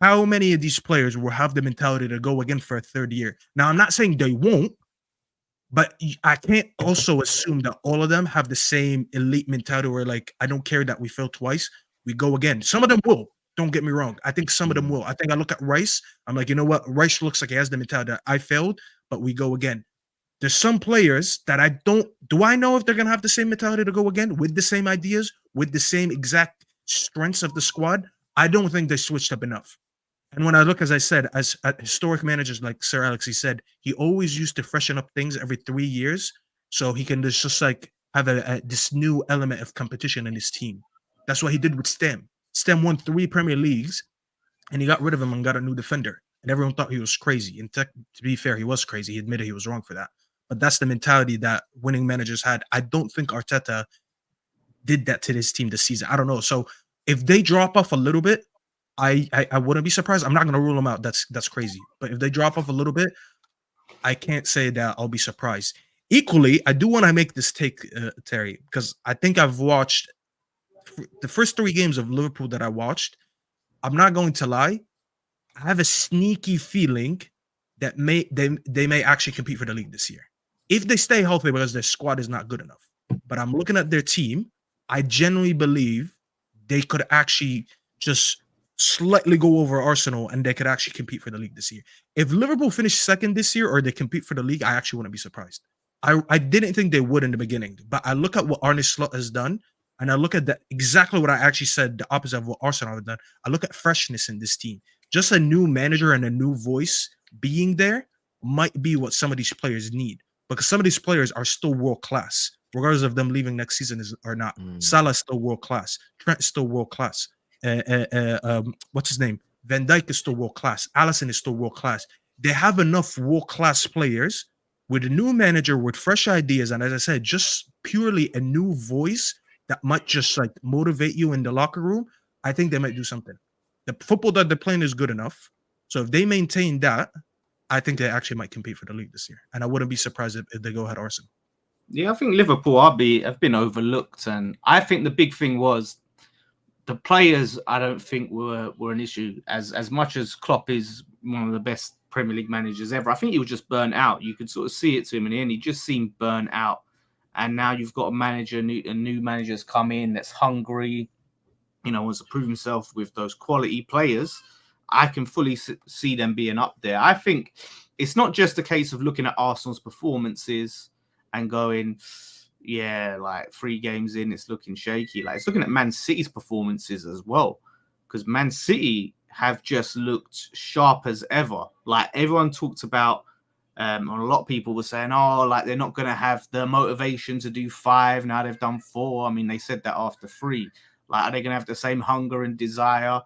How many of these players will have the mentality to go again for a 3rd year? Now, I'm not saying they won't, but I can't also assume that all of them have the same elite mentality where, like, I don't care that we failed twice. We go again. Some of them will. Don't get me wrong. I think some of them will. I think I look at Rice. I'm like, you know what? Rice looks like he has the mentality that I failed, but we go again. There's some players that I don't. Do I know if they're going to have the same mentality to go again with the same ideas, with the same exact strengths of the squad? I don't think they switched up enough. And when I look, as I said, as historic managers like Sir Alex, he said he always used to freshen up things every 3 years so he can just like have this new element of competition in his team. That's what he did with Stem. Stem won 3 Premier Leagues, and he got rid of him and got a new defender. And everyone thought he was crazy. And to be fair, he was crazy. He admitted he was wrong for that. But that's the mentality that winning managers had. I don't think Arteta did that to his team this season. I don't know. So if they drop off a little bit, I wouldn't be surprised. I'm not going to rule them out. That's crazy. But if they drop off a little bit, I can't say that I'll be surprised. Equally, I do want to make this take, Terry, because I think I've watched the first 3 games of Liverpool that I watched. I'm not going to lie. I have a sneaky feeling that they may actually compete for the league this year if they stay healthy, because their squad is not good enough. But I'm looking at their team. I genuinely believe they could actually just slightly go over Arsenal and they could actually compete for the league this year. If Liverpool finish 2nd this year or they compete for the league, I actually wouldn't be surprised. I didn't think they would in the beginning, but I look at what Arne Slot has done, and I look at exactly what I actually said, the opposite of what Arsenal have done. I look at freshness in this team. Just a new manager and a new voice being there might be what some of these players need, because some of these players are still world class, regardless of them leaving next season or not. Salah is still world class. Trent is still world class. What's his name? Van Dijk is still world class. Alisson is still world class. They have enough world class players with a new manager with fresh ideas, and as I said, just purely a new voice that might just like motivate you in the locker room. I think they might do something. The football that they're playing is good enough, so if they maintain that, I think they actually might compete for the league this year, and I wouldn't be surprised if they go ahead Arsenal.
Yeah, I think Liverpool have been overlooked, and I think the big thing was the players. I don't think were an issue as much as Klopp is one of the best Premier League managers ever. I think he was just burnt out. You could sort of see it to him in the end. He just seemed burnt out. And now you've got a new manager's come in that's hungry, wants to prove himself with those quality players. I can fully see them being up there. I think it's not just a case of looking at Arsenal's performances and going, yeah, like 3 games in, it's looking shaky. Like, it's looking at Man City's performances as well, because Man City have just looked sharp as ever. Like, everyone talked about And a lot of people were saying, oh, like they're not going to have the motivation to do 5. Now they've done 4. I mean, they said that after 3. Like, are they going to have the same hunger and desire?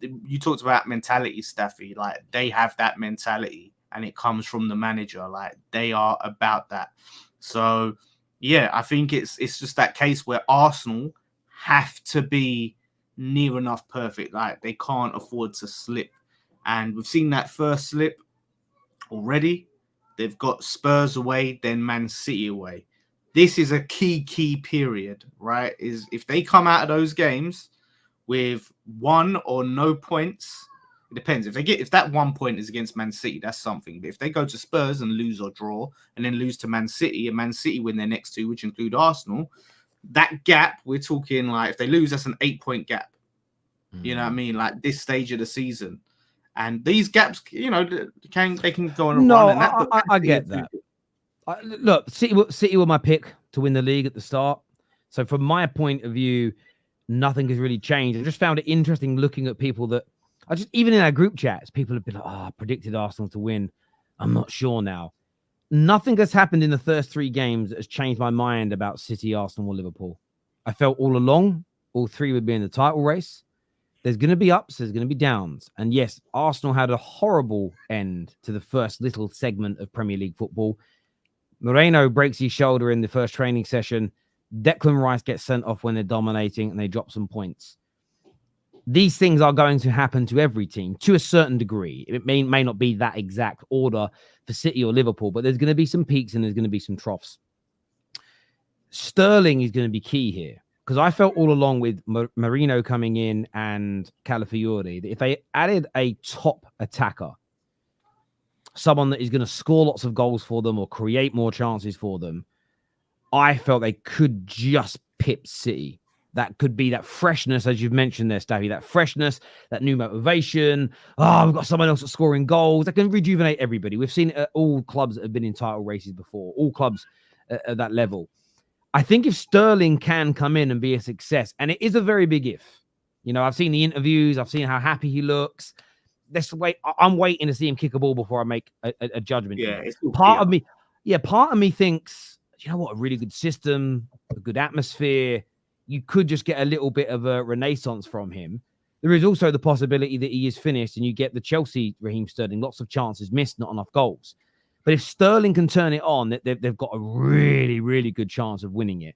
You talked about mentality, Staffy. Like, they have that mentality, and it comes from the manager. Like, they are about that. So, yeah, I think it's just that case where Arsenal have to be near enough perfect. Like, they can't afford to slip. And we've seen that first slip already. They've got Spurs away, then Man City away. This is a key period, right? Is if they come out of those games with 1 or no points, it depends. If that 1 point is against Man City, that's something. But if they go to Spurs and lose or draw, and then lose to Man City, and Man City win their next 2, which include Arsenal, that gap, we're talking like if they lose, that's an 8-point gap. You know what I mean? Like this stage of the season. And these gaps, you know, they can go on a run. And
I get that. Look, City were my pick to win the league at the start. So from my point of view, nothing has really changed. I just found it interesting looking at people that even in our group chats, people have been like, I predicted Arsenal to win. I'm not sure now. Nothing has happened in the first 3 games that has changed my mind about City, Arsenal, or Liverpool. I felt all along, all 3 would be in the title race. There's going to be ups, there's going to be downs. And yes, Arsenal had a horrible end to the first little segment of Premier League football. Moreno breaks his shoulder in the first training session. Declan Rice gets sent off when they're dominating and they drop some points. These things are going to happen to every team to a certain degree. It may not be that exact order for City or Liverpool, but there's going to be some peaks and there's going to be some troughs. Sterling is going to be key here. Because I felt all along with Marino coming in and Calafiori that if they added a top attacker, someone that is going to score lots of goals for them or create more chances for them, I felt they could just pip City. That could be that freshness, as you've mentioned there, Staffy, that freshness, that new motivation. Oh, we've got someone else that's scoring goals. That can rejuvenate everybody. We've seen it at all clubs that have been in title races before, all clubs at that level. I think if Sterling can come in and be a success, and it is a very big if. You know, I've seen the interviews. I've seen how happy he looks. I'm waiting to see him kick a ball before I make a judgment.
Yeah, it's
part of me thinks, you know what, a really good system, a good atmosphere. You could just get a little bit of a renaissance from him. There is also the possibility that he is finished and you get the Chelsea Raheem Sterling, lots of chances missed, not enough goals. But if Sterling can turn it on, they've got a really, really good chance of winning it.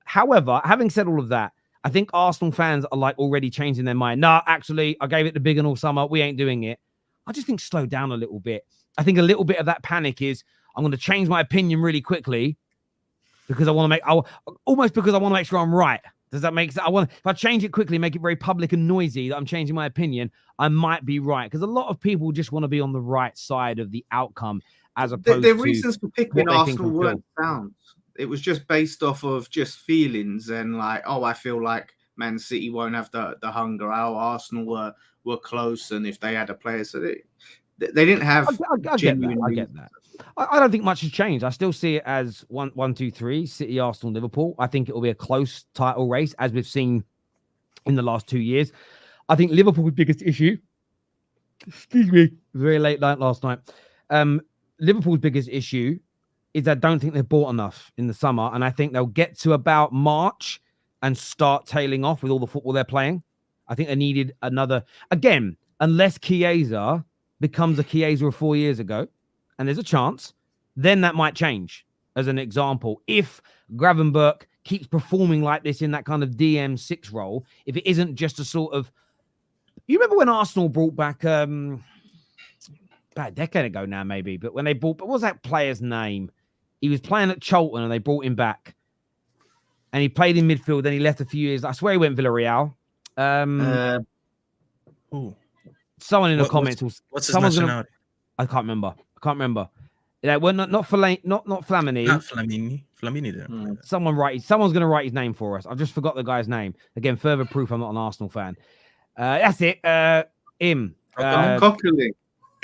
However, having said all of that, I think Arsenal fans are like already changing their mind. No, actually, I gave it the big and all summer. We ain't doing it. I just think slow down a little bit. I think a little bit of that panic is I'm going to change my opinion really quickly because I want to make sure I'm right. Does that make sense? If I change it quickly, make it very public and noisy that I'm changing my opinion, I might be right. Because a lot of people just want to be on the right side of the outcome as opposed to...
The reasons for picking Arsenal weren't sound. It was just based off of just feelings and like, oh, I feel like Man City won't have the hunger. Oh, Arsenal were close, and if they had a player, so they didn't have genuine.
I get that. I don't think much has changed. I still see it as 1, 2, 3, City, Arsenal, Liverpool. I think it will be a close title race, as we've seen in the last 2 years. I think Liverpool's biggest issue, excuse me, very late night last night. Liverpool's biggest issue is I don't think they've bought enough in the summer, and I think they'll get to about March and start tailing off with all the football they're playing. I think they needed another, again, unless Chiesa becomes a Chiesa of 4 years ago, and there's a chance, then that might change. As an example, if Gravenberch keeps performing like this in that kind of DM6 role, if it isn't just a sort of, you remember when Arsenal brought back about a decade ago now, maybe, but when they brought, what was that player's name? He was playing at Charlton and they brought him back. And he played in midfield, then he left a few years. I swear he went Villarreal. Someone in the comments.
What's his nationality?
I can't remember. Yeah, well, not Flamini.
Not Flamini.
Someone's going to write his name for us. I've just forgot the guy's name. Again, further proof I'm not an Arsenal fan. That's it. Him.
Coquelin.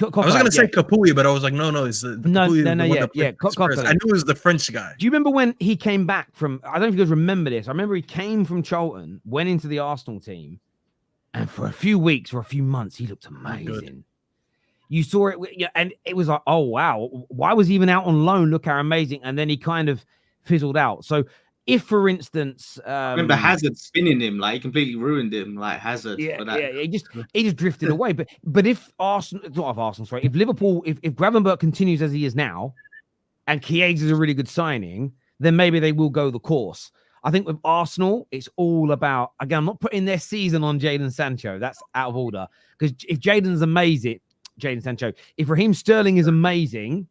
I was going to say Capuy, but I was like, no, it's the
no.
Coquelin. I knew it was the French guy.
Do you remember when he came back from? I don't know if you guys remember this. I remember he came from Charlton, went into the Arsenal team, and for a few weeks or a few months, he looked amazing. You saw it, and it was like, oh wow, why was he even out on loan? Look how amazing! And then he kind of fizzled out. So, if for instance,
I remember Hazard spinning him, like he completely ruined him, like Hazard.
yeah,
for that.
yeah, he just drifted away. But if Arsenal, not if Arsenal, sorry, if Liverpool, if Gravenberch continues as he is now, and Chiesa is a really good signing, then maybe they will go the course. I think with Arsenal, it's all about, again, I'm not putting their season on Jadon Sancho. That's out of order. Because if Jadon Sancho, if Raheem Sterling is amazing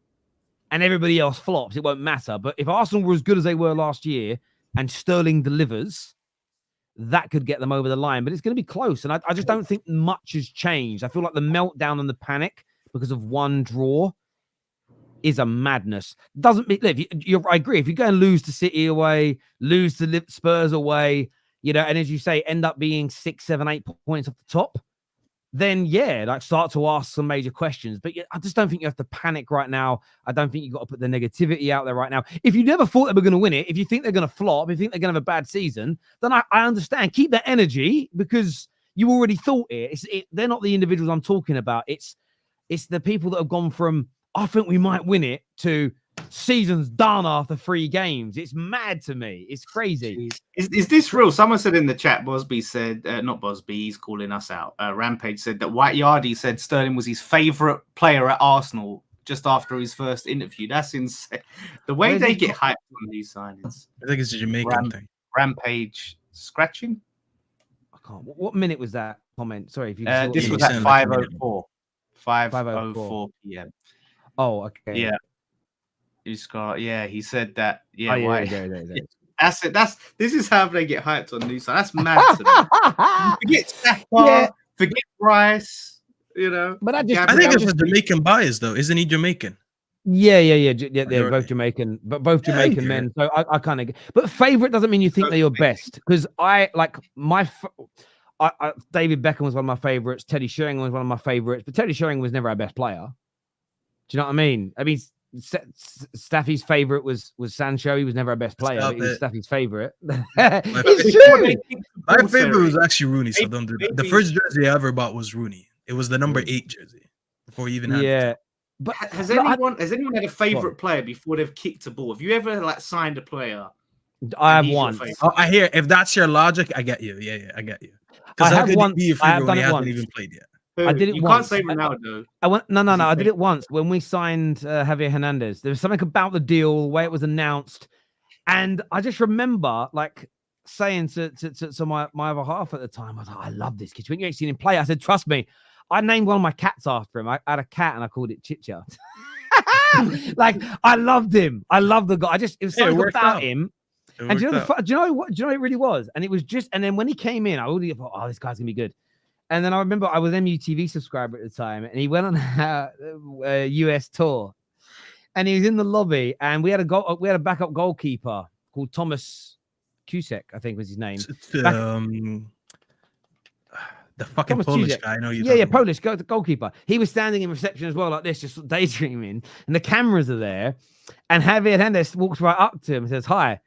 and everybody else flops, it won't matter. But if Arsenal were as good as they were last year and Sterling delivers, that could get them over the line. But it's going to be close. And I just don't think much has changed. I feel like the meltdown and the panic because of one draw is a madness. Doesn't mean, I agree. If you go and lose to City away, lose to Spurs away, and as you say, end up being 6, 7, 8 points off the top, then start to ask some major questions. But I just don't think you have to panic right now. I don't think you've got to put the negativity out there right now. If you never thought they were going to win it, if you think they're going to flop, if you think they're going to have a bad season, then I understand. Keep that energy because you already thought it. They're not the individuals I'm talking about. It's the people that have gone from, I think we might win it, to season's done after 3 games. It's mad to me. It's crazy.
Is this real? Someone said in the chat, Bosby said, not Bosby, he's calling us out. Rampage said that White Yardy said Sterling was his favourite player at Arsenal just after his first interview. That's insane. The way they get hyped on these signings.
I think it's a Jamaican thing.
Rampage scratching?
I can't. What minute was that comment? Sorry. If you
this was at 5:04. 5:04 p.m.
Oh, okay.
Yeah. He said that. Yeah,
That's
it. This is how they get hyped on news. That's mad to me. Forget Staffy, forget Rice,
But
I think it's a Jamaican bias, though. Isn't he Jamaican?
Yeah. They're both Jamaican, but both Jamaican men. So I kind of. But favorite doesn't mean you think they're your best, because I like my. David Beckham was one of my favorites. Teddy Sheringham was one of my favorites, but Teddy Sheringham was never our best player. Do you know what I mean? Staffy's favorite was Sancho. He was never our best player. But he was Staffy's favorite. It's true.
My favorite was actually Rooney. So don't do that. The first jersey I ever bought was Rooney. It was the number 8 jersey before he even had it.
But has anyone had a favorite player before they've kicked a ball? Have you ever signed a player?
I have one.
I hear, if that's your logic, I get you. Yeah, I get you. Because how could be your favorite when he hasn't even played yet?
I did it
you
once.
Can't say Ronaldo.
No. I did it once when we signed Javier Hernandez. There was something about the deal, the way it was announced, and I just remember saying to my other half at the time, I was like, I love this kid. When you ain't seen him play, I said, trust me. I named one of my cats after him. I had a cat and I called it Chicha. I loved him. I loved the guy. It was something about him. And do you know what it really was? And it was and then when he came in, I already thought, oh, this guy's gonna be good. And then I remember I was MUTV subscriber at the time, and he went on a US tour, and he was in the lobby, and we had a backup goalkeeper called Thomas Kusek, I think was his name.
The fucking
Thomas
Polish
Kusek.
guy. I know you.
Yeah, Polish goalkeeper. He was standing in reception as well, like this, just daydreaming, and the cameras are there, and Javier Hernandez walks right up to him and says hi,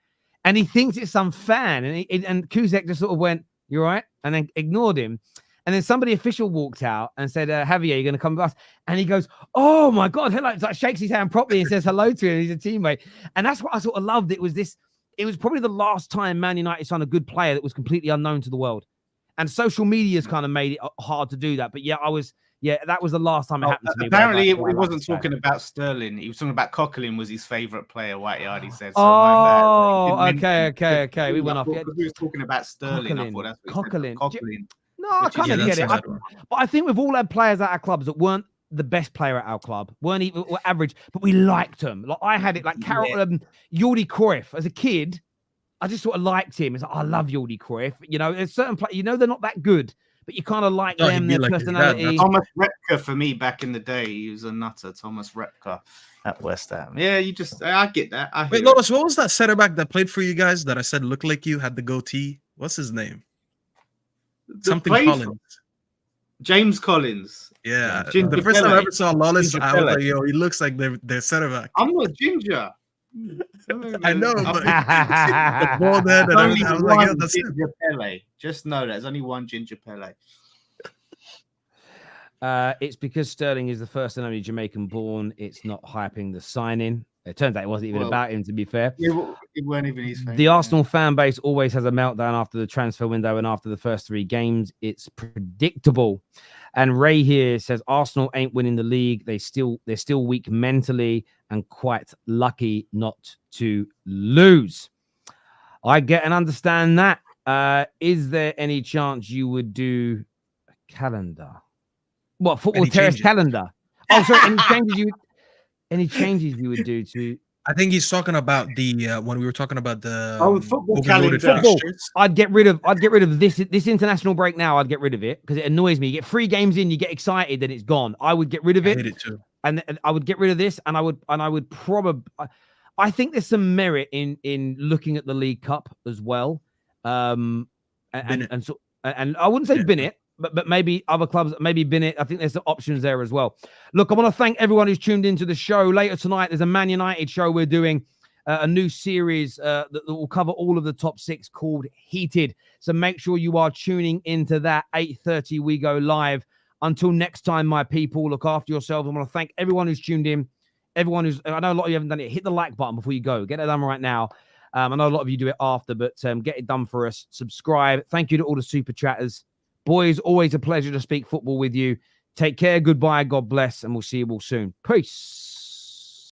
and he thinks it's some fan, and Kusek just sort of went, "You all right?" and then ignored him. And then somebody official walked out and said, Javier, you're going to come with us? And he goes, oh, my God. Shakes his hand properly and says hello to him. He's a teammate. And that's what I sort of loved. It was probably the last time Man United signed a good player that was completely unknown to the world. And social media's kind of made it hard to do that. But that was the last time it happened to me.
Apparently, he wasn't talking about Sterling. He was talking about Coquelin was his favourite player, White Yard, said.
So okay. We went off.
We was talking about Sterling. I thought that's what
Coquelin.
Coquelin.
No, I kind of get it. But I think we've all had players at our clubs that weren't the best player at our club, weren't even were average, but we liked them. Like I had it like Jordi Cruyff as a kid. I just sort of liked him. It's like, I love Jordi Cruyff. There's certain players, they're not that good, but you kind of like them, their personality.
Thomas Repka for me back in the day, he was a nutter. Thomas Repka at West Ham. Yeah, I get that.
Wait, Lotus, what was that center back that played for you guys that I said looked like you, had the goatee? What's his name? Something Collins.
James Collins.
Yeah. The first time I ever saw Lawless, I was like, he looks like their center back.
I'm not ginger.
I know, but the bald head and
only
I was
one
that's
Ginger Pele. Just know that there's only one Ginger Pele.
It's because Sterling is the first and only Jamaican born. It's not hyping the signing. It turns out it wasn't even about him, to be fair.
It weren't even his thing.
The Arsenal fan base always has a meltdown after the transfer window and after the first 3 games. It's predictable. And Ray here says Arsenal ain't winning the league. They're still weak mentally and quite lucky not to lose. I get and understand that. Is there any chance you would do a calendar? What, football terrace calendar? Oh, sorry. Any changes you would do to?
I think he's talking about the when we were talking about the
football calendar.
I'd get rid of this international break now. I'd get rid of it because it annoys me. You get 3 games in, you get excited, then it's gone. I would get rid of it.
I hate it too.
And I would get rid of this, and I would probably. I think there's some merit in looking at the League Cup as well. And I wouldn't say bin it. But maybe other clubs, maybe bin it. I think there's some options there as well. Look, I want to thank everyone who's tuned into the show. Later tonight, there's a Man United show. We're doing a new series that will cover all of the top 6 called Heated. So make sure you are tuning into that. 8:30, we go live. Until next time, my people, look after yourselves. I want to thank everyone who's tuned in. Everyone who's, I know a lot of you haven't done it. Hit the like button before you go. Get it done right now. I know a lot of you do it after, but get it done for us. Subscribe. Thank you to all the super chatters. Boys, always a pleasure to speak football with you. Take care. Goodbye. God bless. And we'll see you all soon. Peace.